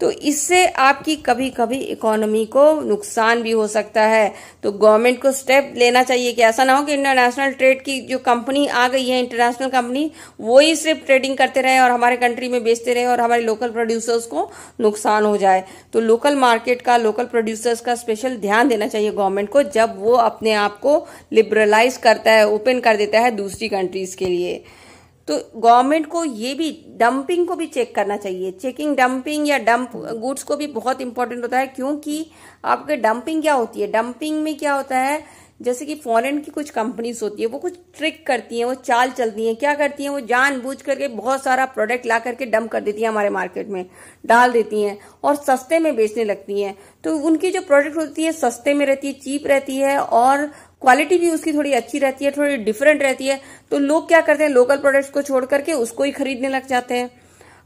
तो इससे आपकी कभी कभी इकोनॉमी को नुकसान भी हो सकता है। तो गवर्नमेंट को स्टेप लेना चाहिए कि ऐसा ना हो कि इंटरनेशनल ट्रेड की जो कंपनी आ गई है, इंटरनेशनल कंपनी, वो ही सिर्फ ट्रेडिंग करते रहे और हमारे कंट्री में बेचते रहे और हमारे लोकल प्रोड्यूसर्स को नुकसान हो जाए। तो लोकल मार्केट का, लोकल प्रोड्यूसर्स का स्पेशल ध्यान देना चाहिए गवर्नमेंट को, जब वो अपने आप को लिबरलाइज करता है, ओपन कर देता है दूसरी कंट्रीज के लिए। तो गवर्नमेंट को ये भी डंपिंग को भी चेक करना चाहिए। चेकिंग डंपिंग या डंप गुड्स को भी बहुत इंपॉर्टेंट होता है, क्योंकि आपके डंपिंग क्या होती है, डंपिंग में क्या होता है, जैसे कि फॉरेन की कुछ कंपनीज होती है, वो कुछ ट्रिक करती हैं, वो चाल चलती हैं। क्या करती हैं, वो जानबूझ करके बहुत सारा प्रोडक्ट ला करके डंप कर देती हैं, हमारे मार्केट में डाल देती हैं और सस्ते में बेचने लगती हैं। तो उनकी जो प्रोडक्ट होती है सस्ते में रहती है, चीप रहती है और क्वालिटी भी उसकी थोड़ी अच्छी रहती है, थोड़ी डिफरेंट रहती है। तो लोग क्या करते हैं, लोकल प्रोडक्ट्स को छोड़ करके उसको ही खरीदने लग जाते हैं।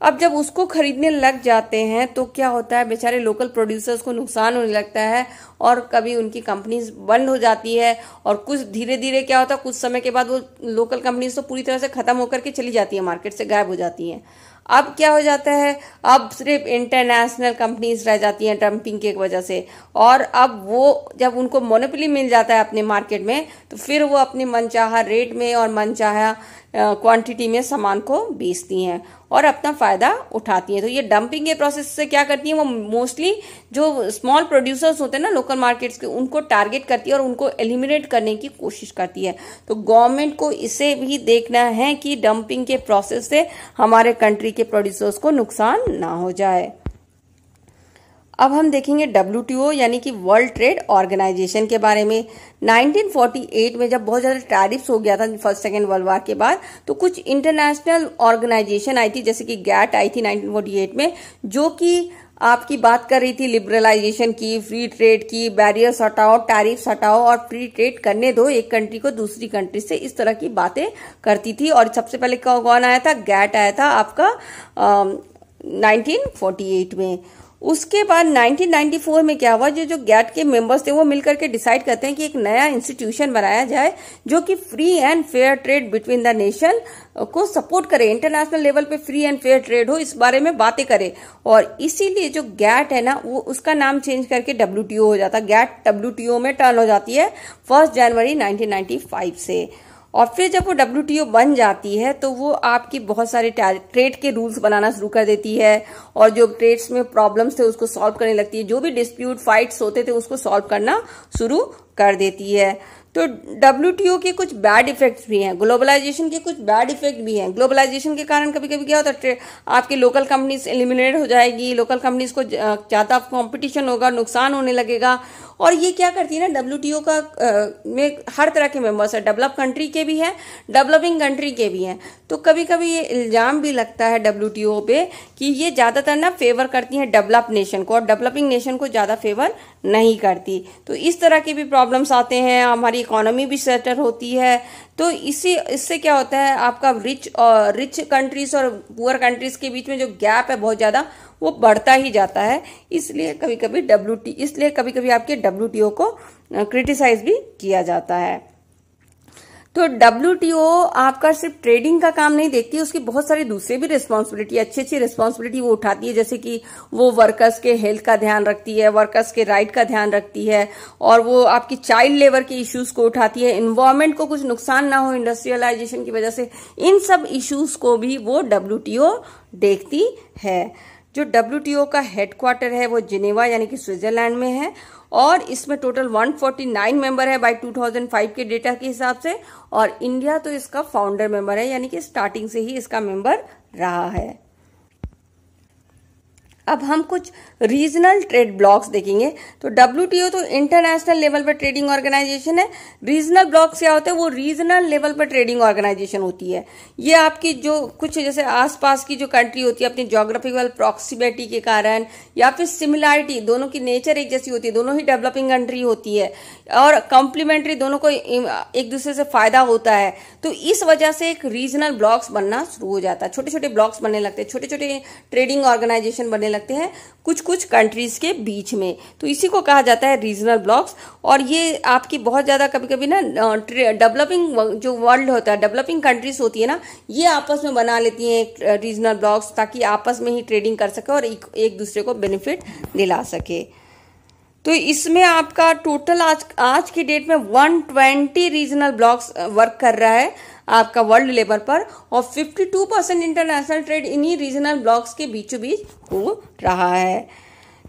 अब जब उसको खरीदने लग जाते हैं तो क्या होता है, बेचारे लोकल प्रोड्यूसर्स को नुकसान होने लगता है और कभी उनकी कंपनीज बंद हो जाती है और कुछ धीरे धीरे क्या होता है, कुछ समय के बाद वो लोकल कंपनीज तो पूरी तरह से खत्म होकर के चली जाती है, मार्केट से गायब हो जाती हैं। अब क्या हो जाता है, अब सिर्फ इंटरनेशनल कंपनीज रह जाती हैं डंपिंग की वजह से, और अब वो जब उनको मोनोपोली मिल जाता है अपने मार्केट में, तो फिर वो अपनी मनचाहा रेट में और मनचाहा क्वांटिटी में सामान को बेचती हैं और अपना फायदा उठाती हैं। तो ये डंपिंग के प्रोसेस से क्या करती हैं, वो मोस्टली जो स्मॉल प्रोड्यूसर्स होते हैं ना लोकल मार्केट्स के, उनको टारगेट करती है और उनको एलिमिनेट करने की कोशिश करती है। तो गवर्नमेंट को इसे भी देखना है कि डंपिंग के प्रोसेस से हमारे कंट्री के प्रोड्यूसर्स को नुकसान ना हो जाए। अब हम देखेंगे WTO यानी कि वर्ल्ड ट्रेड ऑर्गेनाइजेशन के बारे में। 1948 में जब बहुत ज्यादा टैरिफ्स हो गया था फर्स्ट सेकेंड वर्ल्ड वॉर के बाद, तो कुछ इंटरनेशनल ऑर्गेनाइजेशन आई थी, जैसे कि गैट आई थी 1948 में, जो कि आपकी बात कर रही थी लिबरलाइजेशन की, फ्री ट्रेड की, बैरियर्स हटाओ, टैरिफ्स हटाओ और फ्री ट्रेड करने दो एक कंट्री को दूसरी कंट्री से, इस तरह की बातें करती थी। और सबसे पहले कौन आया था, गैट आया था आपका 1948 में। उसके बाद 1994 में क्या हुआ, जो गैट के मेंबर्स थे वो मिलकर के डिसाइड करते हैं कि एक नया इंस्टीट्यूशन बनाया जाए जो कि free and fair trade between the nation को सपोर्ट करे, इंटरनेशनल लेवल पे फ्री एंड फेयर ट्रेड हो, इस बारे में बातें करे। और इसीलिए जो गैट है ना, वो उसका नाम चेंज करके WTO हो जाता है। गैट WTO में टर्न हो जाती है 1 जनवरी 1995 से। और फिर जब वो WTO बन जाती है तो वो आपकी बहुत सारे ट्रेड के रूल्स बनाना शुरू कर देती है और जो ट्रेड्स में प्रॉब्लम्स थे उसको सॉल्व करने लगती है, जो भी डिस्प्यूट फाइट्स होते थे उसको सॉल्व करना शुरू कर देती है। तो WTO के कुछ बैड इफेक्ट्स भी हैं, ग्लोबलाइजेशन के कुछ बैड इफेक्ट भी हैं। ग्लोबलाइजेशन के कारण कभी कभी क्या होता है, आपकी लोकल कंपनीज एलिमिनेट हो जाएगी, लोकल कंपनीज को ज़्यादा कंपटीशन होगा, नुकसान होने लगेगा। और ये क्या करती है ना, WTO का में हर तरह के मेंबर्स है, डेवलप कंट्री के भी हैं, डेवलपिंग कंट्री के भी हैं। तो कभी कभी ये इल्ज़ाम भी लगता है WTO पे कि ये ज़्यादातर ना फेवर करती हैं डेवलप नेशन को और डेवलपिंग नेशन को ज़्यादा फेवर नहीं करती। तो इस तरह के भी प्रॉब्लम्स आते हैं, हमारी इकोनॉमी भी सेटल होती है। तो इससे क्या होता है, आपका रिच कंट्रीज और पुअर कंट्रीज के बीच में जो गैप है बहुत ज़्यादा वो बढ़ता ही जाता है। इसलिए कभी कभी आपके WTO को क्रिटिसाइज भी किया जाता है। तो WTO आपका सिर्फ ट्रेडिंग का काम नहीं देखती, उसकी बहुत सारी दूसरी भी रिस्पॉन्सिबिलिटी, अच्छी रिस्पॉन्सिबिलिटी वो उठाती है। जैसे कि वो वर्कर्स के हेल्थ का ध्यान रखती है, वर्कर्स के राइट का ध्यान रखती है, और वो आपकी चाइल्ड लेबर के इश्यूज को उठाती है, इन्वायरमेंट को कुछ नुकसान ना हो इंडस्ट्रियलाइजेशन की वजह से, इन सब इश्यूज को भी वो WTO देखती है। जो WTO का हेडक्वार्टर है वो जिनेवा यानी कि स्विट्जरलैंड में है, और इसमें टोटल 149 मेंबर है बाय 2005 के डेटा के हिसाब से, और इंडिया तो इसका फाउंडर मेंबर है, यानी कि स्टार्टिंग से ही इसका मेंबर रहा है। अब हम कुछ रीजनल ट्रेड ब्लॉक्स देखेंगे। तो WTO तो इंटरनेशनल लेवल पर ट्रेडिंग ऑर्गेनाइजेशन है। रीजनल ब्लॉक्स क्या होते हैं, वो रीजनल लेवल पर ट्रेडिंग ऑर्गेनाइजेशन होती है। ये आपकी जो कुछ जैसे आसपास की जो कंट्री होती है, अपनी ज्योग्राफिकल प्रॉक्सिमिटी के कारण या फिर सिमिलैरिटी, दोनों की नेचर एक जैसी होती है, दोनों ही डेवलपिंग कंट्री होती है और कॉम्प्लीमेंट्री, दोनों को एक दूसरे से फायदा होता है। तो इस वजह से एक रीजनल ब्लॉक्स बनना शुरू हो जाता है, छोटे छोटे ब्लॉक्स बनने लगते हैं, छोटे छोटे ट्रेडिंग ऑर्गेनाइजेशन बनने लगते हैं कुछ कंट्रीज के बीच में। तो इसी को कहा जाता है रीजनल ब्लॉक्स। और ये आपकी बहुत ज्यादा कभी कभी ना डेवलपिंग जो वर्ल्ड होता है, डेवलपिंग कंट्रीज होती है ना, ये आपस में बना लेती हैं रीजनल ब्लॉक्स, ताकि आपस में ही ट्रेडिंग कर सके और एक दूसरे को बेनिफिट दिला सके। तो इसमें आपका टोटल आज की डेट में 120 रीजनल ब्लॉक्स वर्क कर रहा है आपका वर्ल्ड लेवल पर, और 52% इंटरनेशनल ट्रेड इन्हीं रीजनल ब्लॉक्स के बीचों बीच हो रहा है।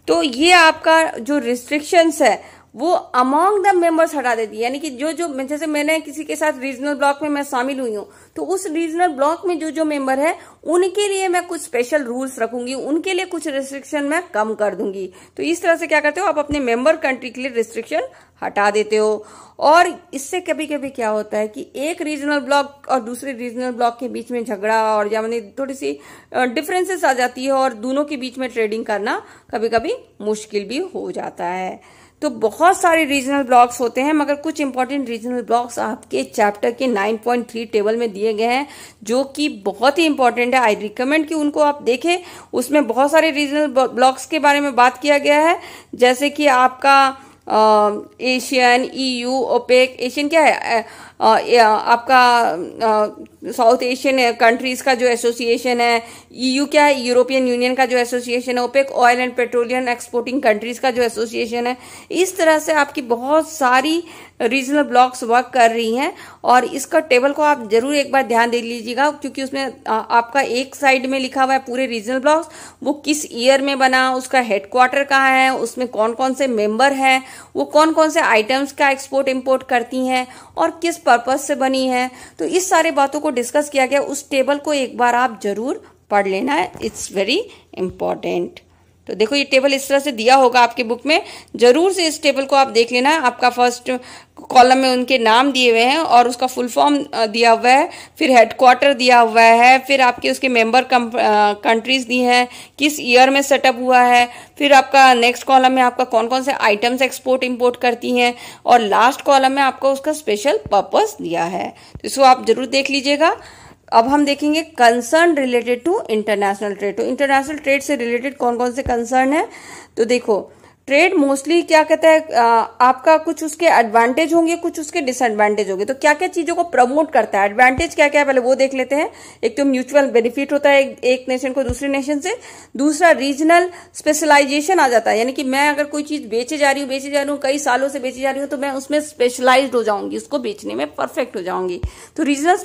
तो ये आपका जो रिस्ट्रिक्शंस है वो अमॉन्ग द मेंबर्स हटा देती है, यानी कि जो जैसे मैंने किसी के साथ रीजनल ब्लॉक में मैं शामिल हुई हूँ, तो उस रीजनल ब्लॉक में जो मेंबर है उनके लिए मैं कुछ स्पेशल रूल्स रखूंगी, उनके लिए कुछ रिस्ट्रिक्शन मैं कम कर दूंगी। तो इस तरह से क्या करते हो, आप अपने मेंबर कंट्री के लिए रिस्ट्रिक्शन हटा देते हो। और इससे कभी कभी क्या होता है कि एक रीजनल ब्लॉक और दूसरे रीजनल ब्लॉक के बीच में झगड़ा और या माने थोड़ी सी डिफरेंसेस आ जाती है, और दोनों के बीच में ट्रेडिंग करना कभी कभी मुश्किल भी हो जाता है। तो बहुत सारे रीजनल ब्लॉक्स होते हैं, मगर कुछ इंपॉर्टेंट रीजनल ब्लॉक्स आपके चैप्टर के 9.3 टेबल में दिए गए हैं, जो कि बहुत ही इंपॉर्टेंट है। आई रिकमेंड कि उनको आप देखें। उसमें बहुत सारे रीजनल ब्लॉक्स के बारे में बात किया गया है, जैसे कि आपका एशियन, EU, ओपेक। एशियन क्या है, आपका साउथ एशियन कंट्रीज का जो एसोसिएशन है। EU क्या है, यूरोपियन यूनियन का जो एसोसिएशन है। OPEC, oil and petroleum exporting countries का जो एसोसिएशन है। इस तरह से आपकी बहुत सारी रीजनल ब्लॉक्स वर्क कर रही हैं, और इसका टेबल को आप जरूर एक बार ध्यान दे लीजिएगा, क्योंकि उसमें आपका एक साइड में लिखा हुआ है पूरे रीजनल ब्लॉक्स, वो किस ईयर में बना, उसका हेडक्वार्टर कहाँ है, उसमें कौन कौन से मेंबर हैं, वो कौन कौन से आइटम्स का एक्सपोर्ट इंपोर्ट करती हैं और किस पर्पज से बनी है। तो इस सारे बातों को डिस्कस किया गया। उस टेबल को एक बार आप जरूर पढ़ लेना है, इट्स वेरी इंपॉर्टेंट। तो देखो ये टेबल इस तरह से दिया होगा आपके बुक में, जरूर से इस टेबल को आप देख लेना। आपका फर्स्ट कॉलम में उनके नाम दिए हुए हैं और उसका फुल फॉर्म दिया हुआ है, फिर हेडक्वार्टर दिया हुआ है, फिर आपके उसके मेंबर कंट्रीज दी हैं, किस ईयर में सेटअप हुआ है, फिर आपका नेक्स्ट कॉलम में आपका कौन कौन से आइटम्स एक्सपोर्ट इंपोर्ट करती हैं, और लास्ट कॉलम में आपका उसका स्पेशल पर्पस दिया है। तो इसको आप जरूर देख लीजिएगा। अब हम देखेंगे concern related to international trade. तो इंटरनेशनल ट्रेड से रिलेटेड कौन कौन से कंसर्न है, तो देखो ट्रेड मोस्टली क्या कहता है, आपका कुछ उसके एडवांटेज होंगे, कुछ उसके डिसएडवांटेज होंगे। तो क्या क्या चीजों को प्रमोट करता है, एडवांटेज क्या क्या है पहले वो देख लेते हैं। एक तो म्यूचुअल बेनिफिट होता है एक नेशन को दूसरे नेशन से। दूसरा रीजनल स्पेशलाइजेशन आ जाता है, यानी कि मैं अगर कोई चीज बेचे जा रही हूँ कई सालों से बेची जा रही हूँ, तो मैं उसमें स्पेशलाइज्ड हो जाऊंगी, उसको बेचने में परफेक्ट हो जाऊंगी। तो रीजनल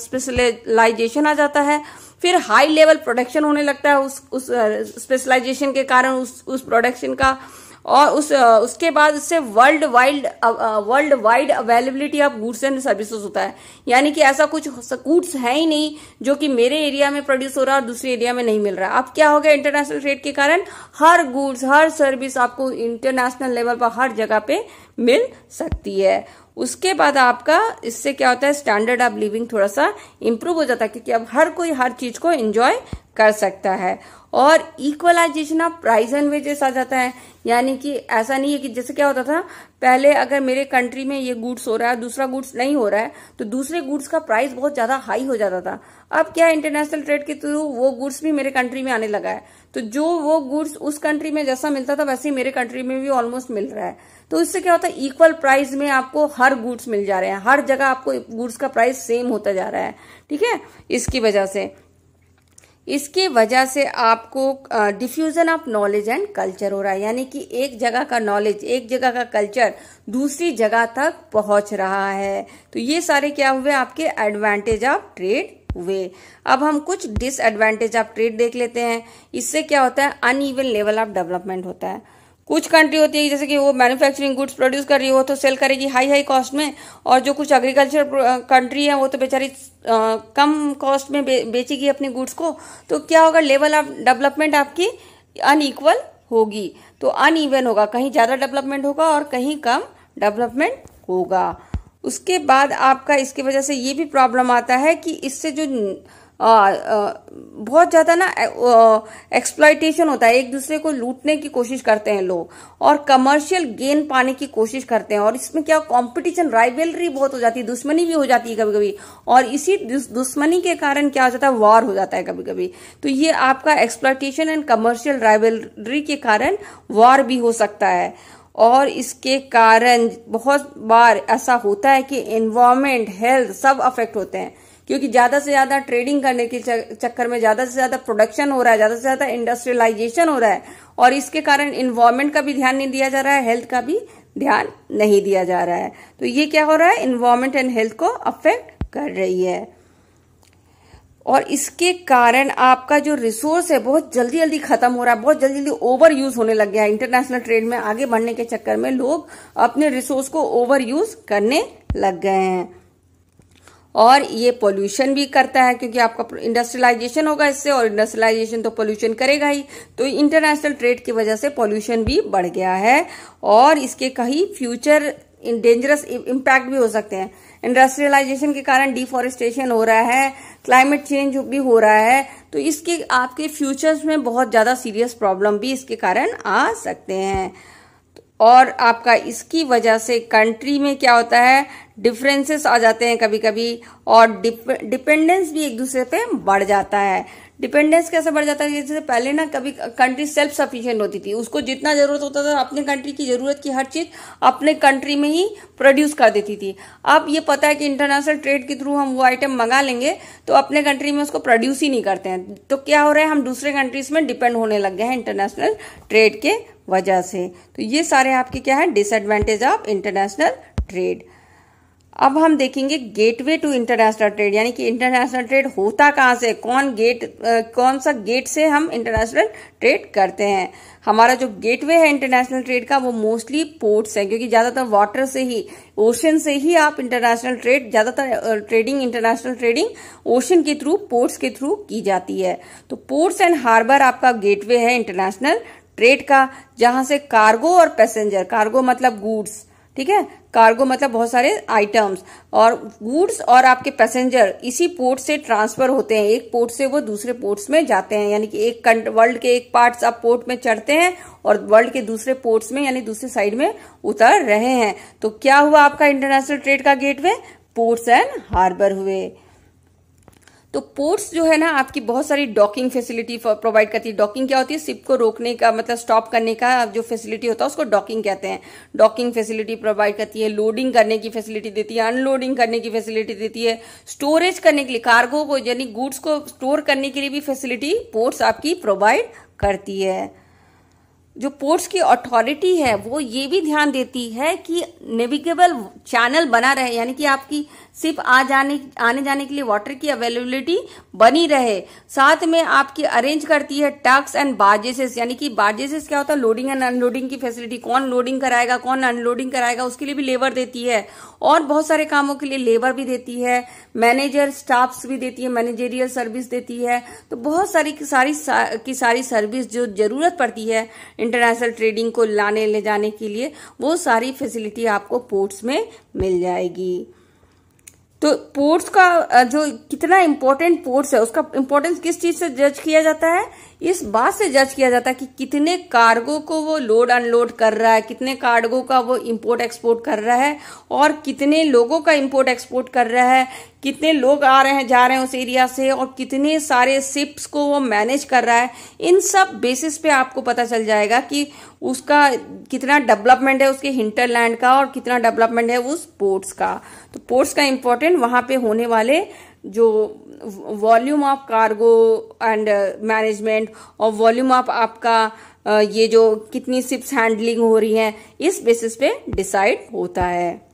स्पेशलाइजेशन आ जाता है। फिर हाई लेवल प्रोडक्शन होने लगता है उस स्पेशलाइजेशन के कारण उस प्रोडक्शन का, और उसके बाद उससे world wide availability of goods and services होता है। यानी कि ऐसा कुछ गुड्स है ही नहीं जो कि मेरे एरिया में प्रोड्यूस हो रहा है और दूसरे एरिया में नहीं मिल रहा है। अब क्या हो गया, इंटरनेशनल ट्रेड के कारण हर गुड्स हर सर्विस आपको इंटरनेशनल लेवल पर हर जगह पे मिल सकती है। उसके बाद आपका इससे क्या होता है, स्टैंडर्ड ऑफ लिविंग थोड़ा सा इंप्रूव हो जाता है, क्योंकि अब हर कोई हर चीज को एंजॉय कर सकता है। और equalization of price and wages आ जाता है। यानी कि ऐसा नहीं है कि जैसे क्या होता था पहले, अगर मेरे कंट्री में ये गुड्स हो रहा है दूसरा गुड्स नहीं हो रहा है तो दूसरे गुड्स का प्राइस बहुत ज्यादा हाई हो जाता था। अब क्या, इंटरनेशनल ट्रेड के थ्रू वो गुड्स भी मेरे कंट्री में आने लगा है, तो जो वो गुड्स उस कंट्री में जैसा मिलता था वैसे ही मेरे कंट्री में भी ऑलमोस्ट मिल रहा है। तो इससे क्या होता है, इक्वल प्राइस में आपको हर गुड्स मिल जा रहे हैं, हर जगह आपको गुड्स का प्राइस सेम होता जा रहा है। ठीक है, इसकी वजह से आपको diffusion of knowledge and culture हो रहा है। यानी कि एक जगह का नॉलेज, एक जगह का कल्चर दूसरी जगह तक पहुंच रहा है। तो ये सारे क्या हुए, आपके एडवांटेज ऑफ ट्रेड हुए। अब हम कुछ डिसएडवांटेज ऑफ ट्रेड देख लेते हैं। इससे क्या होता है, अनइवन लेवल ऑफ डेवलपमेंट होता है। कुछ कंट्री होती है जैसे कि वो मैन्युफैक्चरिंग गुड्स प्रोड्यूस कर रही हो तो सेल करेगी हाई कॉस्ट में, और जो कुछ एग्रीकल्चर कंट्री है वो तो बेचारी कम कॉस्ट में बेचेगी अपने गुड्स को। तो क्या होगा, लेवल ऑफ डेवलपमेंट आपकी अनइक्वल होगी, तो अनइवन होगा, कहीं ज्यादा डेवलपमेंट होगा और कहीं कम डेवलपमेंट होगा। उसके बाद आपका इसकी वजह से ये भी प्रॉब्लम आता है कि इससे जो बहुत ज्यादा ना एक्सप्लॉयटेशन होता है, एक दूसरे को लूटने की कोशिश करते हैं लोग और कमर्शियल गेन पाने की कोशिश करते हैं। और इसमें क्या, कंपटीशन राइवलरी बहुत हो जाती है, दुश्मनी भी हो जाती है कभी कभी, और इसी दुश्मनी के कारण क्या हो जाता है, वॉर हो जाता है कभी कभी। तो ये आपका एक्सप्लॉयटेशन एंड कमर्शियल राइवलरी के कारण वॉर भी हो सकता है। और इसके कारण बहुत बार ऐसा होता है कि एनवायरमेंट, हेल्थ सब अफेक्ट होते हैं, क्योंकि ज्यादा से ज्यादा ट्रेडिंग करने के चक्कर में ज्यादा से ज्यादा प्रोडक्शन हो रहा है, ज्यादा से ज्यादा इंडस्ट्रियलाइजेशन हो रहा है, और इसके कारण इन्वायरमेंट का भी ध्यान नहीं दिया जा रहा है, हेल्थ का भी ध्यान नहीं दिया जा रहा है। तो ये क्या हो रहा है, इन्वायरमेंट एंड हेल्थ को अफेक्ट कर रही है। और इसके कारण आपका जो रिसोर्स है बहुत जल्दी जल्दी खत्म हो रहा है, बहुत जल्दी जल्दी ओवर यूज होने लग गया है। इंटरनेशनल ट्रेड में आगे बढ़ने के चक्कर में लोग अपने रिसोर्स को ओवर यूज करने लग गए हैं। और ये पोल्यूशन भी करता है, क्योंकि आपका इंडस्ट्रियलाइजेशन होगा इससे, और इंडस्ट्रियलाइजेशन तो पोल्यूशन करेगा ही। तो इंटरनेशनल ट्रेड की वजह से पोल्यूशन भी बढ़ गया है, और इसके कई फ्यूचर डेंजरस इम्पैक्ट भी हो सकते हैं। इंडस्ट्रियलाइजेशन के कारण डिफॉरेस्टेशन हो रहा है, क्लाइमेट चेंज भी हो रहा है, तो इसके आपके फ्यूचर्स में बहुत ज्यादा सीरियस प्रॉब्लम भी इसके कारण आ सकते हैं। और आपका इसकी वजह से कंट्री में क्या होता है, डिफरेंसेस आ जाते हैं कभी कभी, और डिपेंडेंस भी एक दूसरे पे बढ़ जाता है। डिपेंडेंस कैसे बढ़ जाता है, जैसे पहले ना कभी कंट्री सेल्फ सफिशिएंट होती थी, उसको जितना जरूरत होता था अपने कंट्री की जरूरत की हर चीज अपने कंट्री में ही प्रोड्यूस कर देती थी। अब ये पता है कि इंटरनेशनल ट्रेड के थ्रू हम वो आइटम मंगा लेंगे तो अपने कंट्री में उसको प्रोड्यूस ही नहीं करते हैं। तो क्या हो रहा है, हम दूसरे कंट्रीज में डिपेंड होने लग गए हैं इंटरनेशनल ट्रेड के वजह से। तो ये सारे आपके क्या है, डिसएडवांटेज ऑफ इंटरनेशनल ट्रेड। अब हम देखेंगे गेटवे टू इंटरनेशनल ट्रेड, यानी कि इंटरनेशनल ट्रेड होता कहाँ से, कौन सा गेट से हम इंटरनेशनल ट्रेड करते हैं। हमारा जो गेटवे है इंटरनेशनल ट्रेड का वो मोस्टली पोर्ट्स है, क्योंकि ज्यादातर वाटर से ही, ओशन से ही आप इंटरनेशनल ट्रेड, ज्यादातर ट्रेडिंग, इंटरनेशनल ट्रेडिंग ओशन के थ्रू, पोर्ट्स के थ्रू की जाती है। तो पोर्ट्स एंड हार्बर आपका गेटवे है इंटरनेशनल ट्रेड का, जहां से कार्गो और पैसेंजर, कार्गो मतलब गुड्स, ठीक है, कार्गो मतलब बहुत सारे आइटम्स, और गुड्स और आपके पैसेंजर इसी पोर्ट से ट्रांसफर होते हैं, एक पोर्ट से वो दूसरे पोर्ट्स में जाते हैं। यानी कि एक वर्ल्ड के एक पार्ट्स आप पोर्ट में चढ़ते हैं और वर्ल्ड के दूसरे पोर्ट्स में यानी दूसरे साइड में उतर रहे हैं। तो क्या हुआ आपका इंटरनेशनल ट्रेड का गेटवे, पोर्ट्स एंड हार्बर हुए। तो पोर्ट्स जो है ना आपकी बहुत सारी डॉकिंग फैसिलिटी प्रोवाइड करती है। डॉकिंग क्या होती है, शिप को रोकने का मतलब स्टॉप करने का जो फैसिलिटी होता है उसको डॉकिंग कहते हैं। डॉकिंग फैसिलिटी प्रोवाइड करती है, लोडिंग करने की फैसिलिटी देती है, अनलोडिंग करने की फैसिलिटी देती है, स्टोरेज करने के लिए, कार्गो को यानी गुड्स को स्टोर करने के लिए भी फैसिलिटी पोर्ट्स आपकी प्रोवाइड करती है। जो पोर्ट्स की अथॉरिटी है वो ये भी ध्यान देती है कि नेविगेबल चैनल बना रहे, यानी कि आपकी सिर्फ आने जाने के लिए वाटर की अवेलेबिलिटी बनी रहे। साथ में आपकी अरेंज करती है टक्स एंड बार्जेसेस, यानी कि बार्जेसेस क्या होता है, लोडिंग एंड अनलोडिंग की फैसिलिटी, कौन लोडिंग कराएगा कौन अनलोडिंग कराएगा उसके लिए भी लेबर देती है, और बहुत सारे कामों के लिए लेबर भी देती है, मैनेजर स्टाफ्स भी देती है, मैनेजरियल सर्विस देती है। तो बहुत सारी सर्विस जो जरूरत पड़ती है इंटरनेशनल ट्रेडिंग को लाने ले जाने के लिए, वो सारी फैसिलिटी आपको पोर्ट्स में मिल जाएगी। तो पोर्ट्स का जो कितना इंपॉर्टेंट पोर्ट्स है उसका इंपॉर्टेंस किस चीज से जज किया जाता है, इस बात से जज किया जाता है कि कितने कार्गो को वो लोड अनलोड कर रहा है, कितने कार्गो का वो इंपोर्ट एक्सपोर्ट कर रहा है, और कितने लोगों का इंपोर्ट एक्सपोर्ट कर रहा है, कितने लोग आ रहे हैं जा रहे हैं उस एरिया से, और कितने सारे शिप्स को वो मैनेज कर रहा है। इन सब बेसिस पे आपको पता चल जाएगा कि उसका कितना डेवलपमेंट है उसके हिंटरलैंड का, और कितना डेवलपमेंट है उस पोर्ट्स का। तो पोर्ट्स का इंपॉर्टेंट वहां पे होने वाले जो volume of cargo and management, और वॉल्यूम ऑफ आपका ये जो कितनी शिप्स हैंडलिंग हो रही हैं, इस बेसिस पे डिसाइड होता है।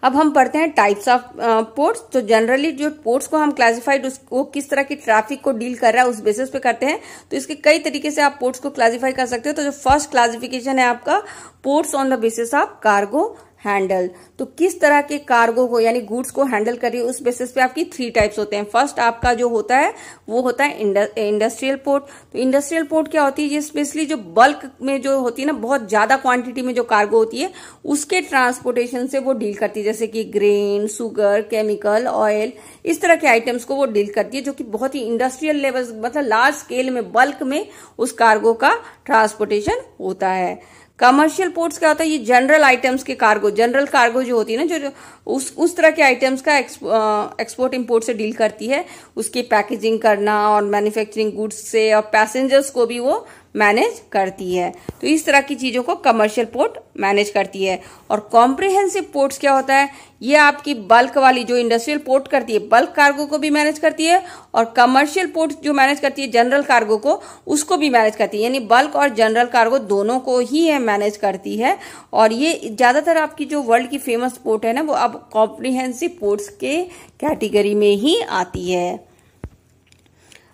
अब हम पढ़ते हैं टाइप्स ऑफ पोर्ट्स। तो जनरली जो पोर्ट्स को हम क्लासिफाइड वो किस तरह की ट्रैफिक को डील कर रहा है उस बेसिस पे करते हैं। तो इसके कई तरीके से आप पोर्ट्स को क्लासिफाई कर सकते हो। तो जो फर्स्ट क्लासिफिकेशन है आपका ports on the basis of cargo handle, तो किस तरह के कार्गो को यानी गुड्स को हैंडल करिए उस बेसिस पे आपकी 3 टाइप्स होते हैं। फर्स्ट आपका जो होता है वो होता है इंडस्ट्रियल पोर्ट। तो इंडस्ट्रियल पोर्ट क्या होती है, ये स्पेशली जो बल्क में जो होती है ना, बहुत ज्यादा क्वांटिटी में जो कार्गो होती है उसके ट्रांसपोर्टेशन से वो डील करती है, जैसे कि ग्रेन, शुगर, केमिकल, ऑयल, इस तरह के आइटम्स को वो डील करती है, जो कि बहुत ही इंडस्ट्रियल लेवल मतलब लार्ज स्केल में बल्क में उस कार्गो का ट्रांसपोर्टेशन होता है। कमर्शियल पोर्ट्स क्या होता है, ये जनरल आइटम्स के कार्गो, जनरल कार्गो जो होती है ना, जो उस तरह के आइटम्स का एक्सपोर्ट इंपोर्ट से डील करती है, उसकी पैकेजिंग करना और मैन्युफैक्चरिंग गुड्स से, और पैसेंजर्स को भी वो मैनेज करती है। तो इस तरह की चीजों को कमर्शियल पोर्ट मैनेज करती है। और कॉम्प्रिहेंसिव पोर्ट्स क्या होता है, ये आपकी बल्क वाली जो इंडस्ट्रियल पोर्ट करती है, बल्क कार्गो को भी मैनेज करती है, और कमर्शियल पोर्ट जो मैनेज करती है जनरल कार्गो को, उसको भी मैनेज करती है, यानी बल्क और जनरल कार्गो दोनों को ही है मैनेज करती है। और ये ज्यादातर आपकी जो वर्ल्ड की फेमस पोर्ट है ना, वो अब कॉम्प्रिहेंसिव पोर्ट्स के कैटेगरी में ही आती है।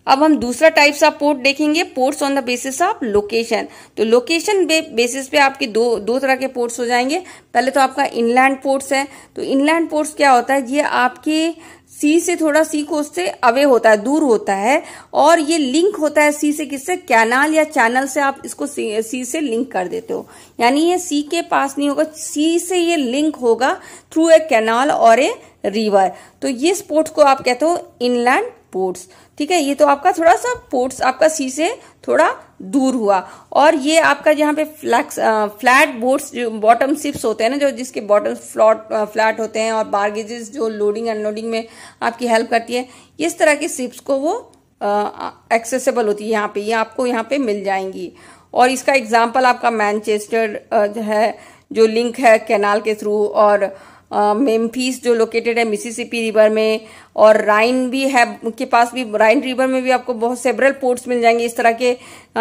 अब हम दूसरा टाइप्स ऑफ पोर्ट देखेंगे, ports on the basis of location. तो लोकेशन बेसिस पे आपके दो तरह के पोर्ट्स हो जाएंगे। पहले तो आपका इनलैंड पोर्ट्स है। तो इनलैंड पोर्ट्स क्या होता है, ये आपके सी से थोड़ा सी कोस्ट से अवे होता है, दूर होता है, और ये लिंक होता है सी से किससे, कैनाल या चैनल से आप इसको सी से लिंक कर देते हो, यानी ये सी के पास नहीं होगा, सी से ये लिंक होगा थ्रू ए कैनाल और ए रिवर। तो ये पोर्ट्स को आप कहते हो इनलैंड पोर्ट्स। ठीक है, ये तो आपका थोड़ा सा पोर्ट्स आपका सी से थोड़ा दूर हुआ। और ये आपका जहाँ पे फ्लैट बोट्स जो बॉटम शिप्स होते हैं ना, जो जिसके बॉटम फ्लैट होते हैं, और बारगेजेस जो लोडिंग अनलोडिंग में आपकी हेल्प करती है, इस तरह की शिप्स को वो एक्सेसिबल होती है यहाँ पे, ये आपको यहाँ पे मिल जाएंगी। और इसका एग्जाम्पल आपका मैनचेस्टर है जो लिंक है कैनाल के थ्रू, और मेम्फिस जो लोकेटेड है मिसिसिपी रिवर में, और राइन भी है के पास भी, राइन रिवर में भी आपको बहुत सेवरल पोर्ट्स मिल जाएंगे इस तरह के।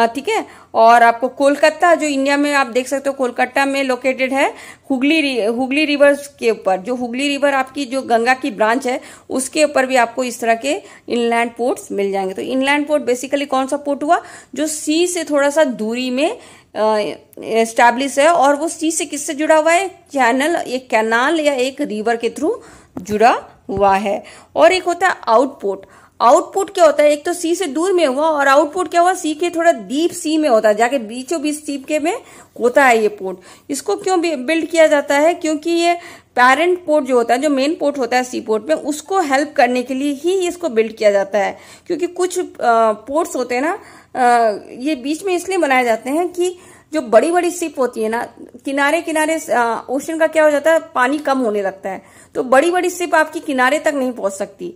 ठीक है, और आपको कोलकाता जो इंडिया में आप देख सकते हो, कोलकाता में लोकेटेड है हुगली रिवर के ऊपर, जो हुगली रिवर आपकी जो गंगा की ब्रांच है उसके ऊपर भी आपको इस तरह के इनलैंड पोर्ट्स मिल जाएंगे। तो इनलैंड पोर्ट बेसिकली कौन सा पोर्ट हुआ, जो सी से थोड़ा सा दूरी में एस्टैब्लिश है, और वो सी से किससे जुड़ा हुआ है, चैनल, एक कैनाल या एक रिवर के थ्रू जुड़ा हुआ है। और एक होता है आउटपोर्ट। आउटपुट क्या होता है, एक तो सी से दूर में हुआ, और आउटपुट क्या हुआ, सी के थोड़ा डीप सी में होता है, जाके बीचों बीच सी के में होता है ये पोर्ट। इसको क्यों बिल्ड किया जाता है, क्योंकि ये पेरेंट पोर्ट जो होता है, जो मेन पोर्ट होता है सी पोर्ट में, उसको हेल्प करने के लिए ही इसको बिल्ड किया जाता है। क्योंकि कुछ पोर्ट्स होते हैं ना, ये बीच में इसलिए बनाए जाते हैं कि जो बड़ी बड़ी शिप होती है ना, किनारे किनारे ओशन का क्या हो जाता है, पानी कम होने लगता है, तो बड़ी बड़ी शिप आपकी किनारे तक नहीं पहुंच सकती।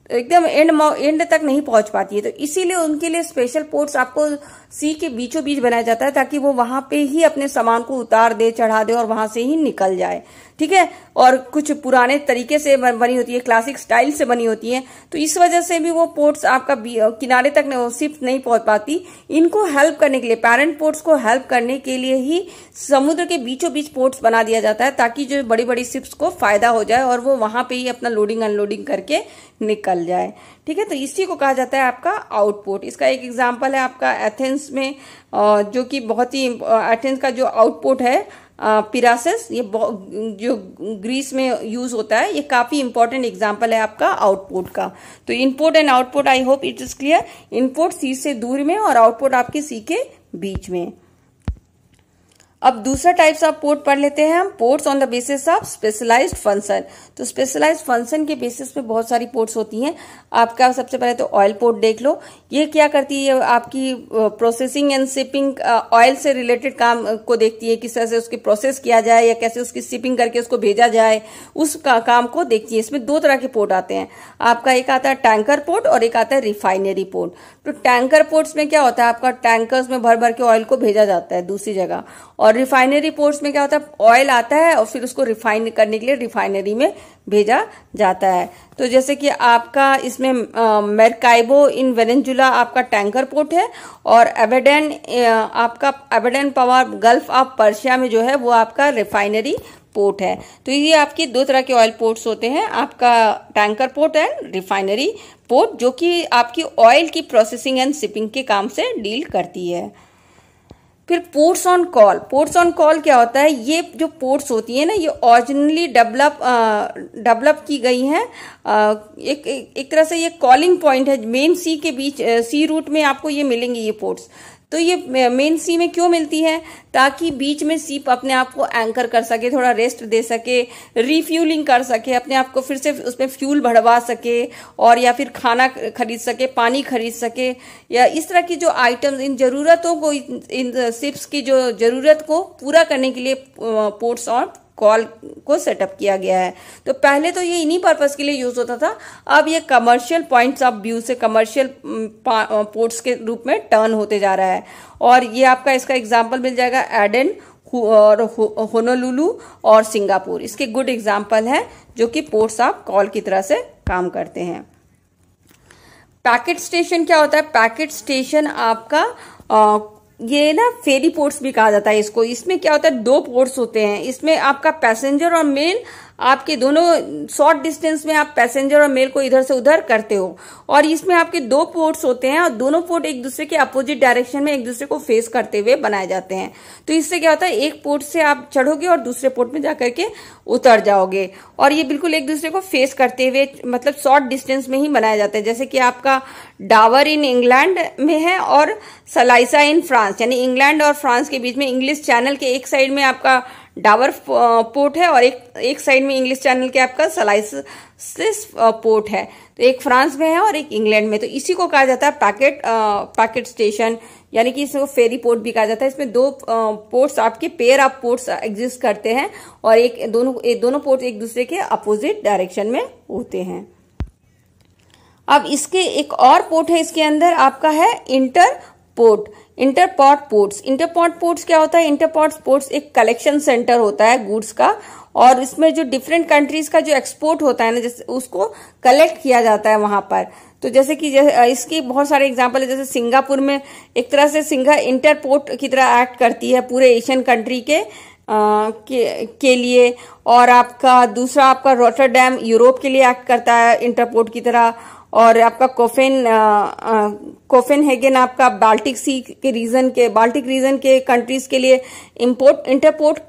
एकदम एंड तक नहीं पहुंच पाती है। तो इसीलिए उनके लिए स्पेशल पोर्ट्स आपको सी के बीचों बीच बनाया जाता है, ताकि वो वहां पे ही अपने सामान को उतार दे, चढ़ा दे और वहां से ही निकल जाए। ठीक है, और कुछ पुराने तरीके से बनी होती है, क्लासिक स्टाइल से बनी होती है, तो इस वजह से भी वो पोर्ट्स आपका किनारे तक शिप नहीं पहुंच पाती। इनको हेल्प करने के लिए, पैरेंट पोर्ट्स को हेल्प करने के लिए ही समुद्र के बीचों बीच पोर्ट्स बना दिया जाता है, ताकि जो बड़ी बड़ी शिप्स को फायदा हो जाए और वो वहां पे ही अपना लोडिंग अनलोडिंग करके निकल जाए। ठीक है, तो इसी को कहा जाता है आपका आउटपोर्ट। इसका एक एग्जांपल है आपका एथेंस में, जो कि बहुत ही एथेंस का जो आउटपोर्ट है पिरासिस, ये जो ग्रीस में यूज होता है, ये काफी इंपॉर्टेंट एग्जांपल है आपका आउटपोर्ट का। तो input and output, I hope it is clear. Input सी से दूर में और आउटपुट आपके सी के बीच में। अब दूसरा टाइप्स ऑफ पोर्ट पढ़ लेते हैं हम, ports on the basis of specialised function. तो स्पेशलाइज्ड फंक्शन के बेसिस पे बहुत सारी पोर्ट्स होती हैं। आपका सबसे पहले तो ऑयल पोर्ट देख लो। ये क्या करती है, आपकी प्रोसेसिंग एंड शिपिंग, ऑयल से रिलेटेड काम को देखती है, किस तरह से उसकी प्रोसेस किया जाए या कैसे उसकी शिपिंग करके उसको भेजा जाए, उस काम को देखती है। इसमें दो तरह के पोर्ट आते हैं आपका, एक आता है टैंकर पोर्ट और एक आता है रिफाइनरी पोर्ट। तो टैंकर पोर्ट्स में क्या होता है, आपका टैंकर्स में भर भर के ऑयल को भेजा जाता है दूसरी जगह, और रिफाइनरी पोर्ट्स में क्या होता है, ऑयल आता है और फिर उसको रिफाइन करने के लिए रिफाइनरी में भेजा जाता है। तो जैसे कि आपका इसमें मैरकाइबो इन वेनेजुला आपका टैंकर पोर्ट है, और एबेडन आपका एबेडन पावर गल्फ ऑफ पर्शिया में जो है वो आपका रिफाइनरी पोर्ट है। तो ये आपकी दो तरह के ऑयल पोर्ट्स होते हैं, आपका tanker port and refinery port, जो कि आपकी ऑयल की प्रोसेसिंग एंड शिपिंग के काम से डील करती है। फिर ports on call. Ports on call क्या होता है, ये जो पोर्ट्स होती है ना, ये ओरिजिनली डेवलप की गई हैं। एक तरह से ये कॉलिंग पॉइंट है मेन सी के बीच, सी रूट में आपको ये मिलेंगी ये पोर्ट्स। तो ये मेन सी में क्यों मिलती है, ताकि बीच में सीप अपने आप को एंकर कर सके, थोड़ा रेस्ट दे सके, रिफ्यूलिंग कर सके, अपने आप को फिर से उसमें फ्यूल बढ़वा सके, और या फिर खाना खरीद सके, पानी खरीद सके, या इस तरह की जो आइटम्स, इन जरूरतों को, इन शिप्स की जो जरूरत को पूरा करने के लिए पोर्ट्स ऑन कॉल को सेटअप किया गया है। तो पहले तो ये इन्हीं पर्पस के लिए यूज होता था, अब ये कमर्शियल पॉइंट्स ऑफ व्यू से कमर्शियल पोर्ट्स के रूप में टर्न होते जा रहा है। और ये आपका इसका एग्जांपल मिल जाएगा एडन और होनोलुलु और सिंगापुर, इसके गुड एग्जांपल हैं जो कि पोर्ट्स ऑफ कॉल की तरह से काम करते हैं। पैकेट स्टेशन क्या होता है, पैकेट स्टेशन आपका ये ना फेरी पोर्ट्स भी कहा जाता है इसको। इसमें क्या होता है, दो पोर्ट्स होते हैं, इसमें आपका पैसेंजर और मेल, आपके दोनों शॉर्ट डिस्टेंस में आप पैसेंजर और मेल को इधर से उधर करते हो, और इसमें आपके दो पोर्ट्स होते हैं और दोनों पोर्ट एक दूसरे के अपोजिट डायरेक्शन में एक दूसरे को फेस करते हुए बनाए जाते हैं। तो इससे क्या होता है, एक पोर्ट से आप चढ़ोगे और दूसरे पोर्ट में जाकर के उतर जाओगे, और ये बिल्कुल एक दूसरे को फेस करते हुए, मतलब शॉर्ट डिस्टेंस में ही बनाए जाते हैं। जैसे कि आपका डावर इन इंग्लैंड में है और सलाइसा इन फ्रांस, यानी इंग्लैंड और फ्रांस के बीच में इंग्लिश चैनल के एक साइड में आपका डावर पोर्ट है और एक साइड में इंग्लिश चैनल के आपका सलाइसिस पोर्ट है। तो एक फ्रांस में है और एक इंग्लैंड में। तो इसी को कहा जाता है पैकेट स्टेशन, यानी कि इसको फेरी पोर्ट भी कहा जाता है। इसमें दो पोर्ट्स, आपके पेयर ऑफ पोर्ट्स एग्जिस्ट करते हैं और दोनों पोर्ट एक दूसरे के अपोजिट डायरेक्शन में होते हैं। अब इसके एक और पोर्ट है, इसके अंदर आपका है इंटरपोर्ट पोर्ट्स। इंटरपोर्ट पोर्ट्स क्या होता है, इंटरपोर्ट पोर्ट्स एक कलेक्शन सेंटर होता है गुड्स का, और इसमें जो डिफरेंट कंट्रीज का जो एक्सपोर्ट होता है ना, जैसे उसको कलेक्ट किया जाता है वहां पर। तो जैसे कि इसकी बहुत सारे एग्जांपल है, जैसे सिंगापुर में एक तरह से सिंगापुर इंटरपोर्ट की तरह एक्ट करती है पूरे एशियन कंट्री के लिए, और आपका दूसरा आपका रोटरडैम यूरोप के लिए एक्ट करता है इंटरपोर्ट की तरह, और आपका कोपेनहेगन आपका बाल्टिक रीजन के कंट्रीज के लिए इंटरपोर्ट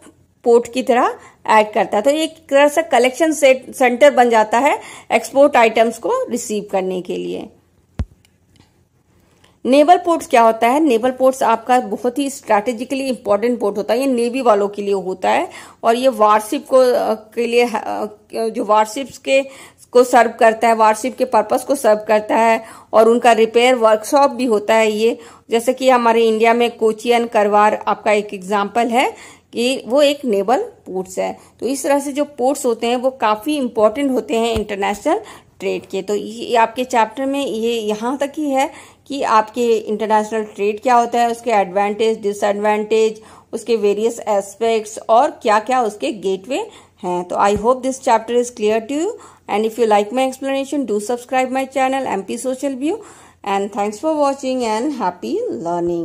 पोर्ट की तरह एक्ट करता है। तो एक तरह से कलेक्शन सेंटर बन जाता है एक्सपोर्ट आइटम्स को रिसीव करने के लिए। नेवल पोर्ट्स क्या होता है, नेवल पोर्ट्स आपका बहुत ही स्ट्रैटेजिकली इंपॉर्टेंट पोर्ट होता है। ये नेवी वालों के लिए होता है, और ये वारशिप के लिए, जो वारशिप्स को सर्व करता है, वारशिप के पर्पस को सर्व करता है, और उनका रिपेयर वर्कशॉप भी होता है ये। जैसे कि हमारे इंडिया में कोचियन करवार आपका एक एग्जाम्पल है कि वो एक नेवल पोर्ट्स है। तो इस तरह से जो पोर्ट्स होते हैं वो काफी इंपॉर्टेंट होते हैं इंटरनेशनल ट्रेड के। तो ये आपके चैप्टर में ये यहाँ तक ही है कि आपके इंटरनेशनल ट्रेड क्या होता है, उसके एडवांटेज, डिसएडवांटेज, उसके वेरियस एस्पेक्ट्स और क्या क्या उसके गेटवे हैं। तो I hope this chapter is clear to you, and if you like my explanation do subscribe my channel MP Social View, and thanks for watching and happy learning.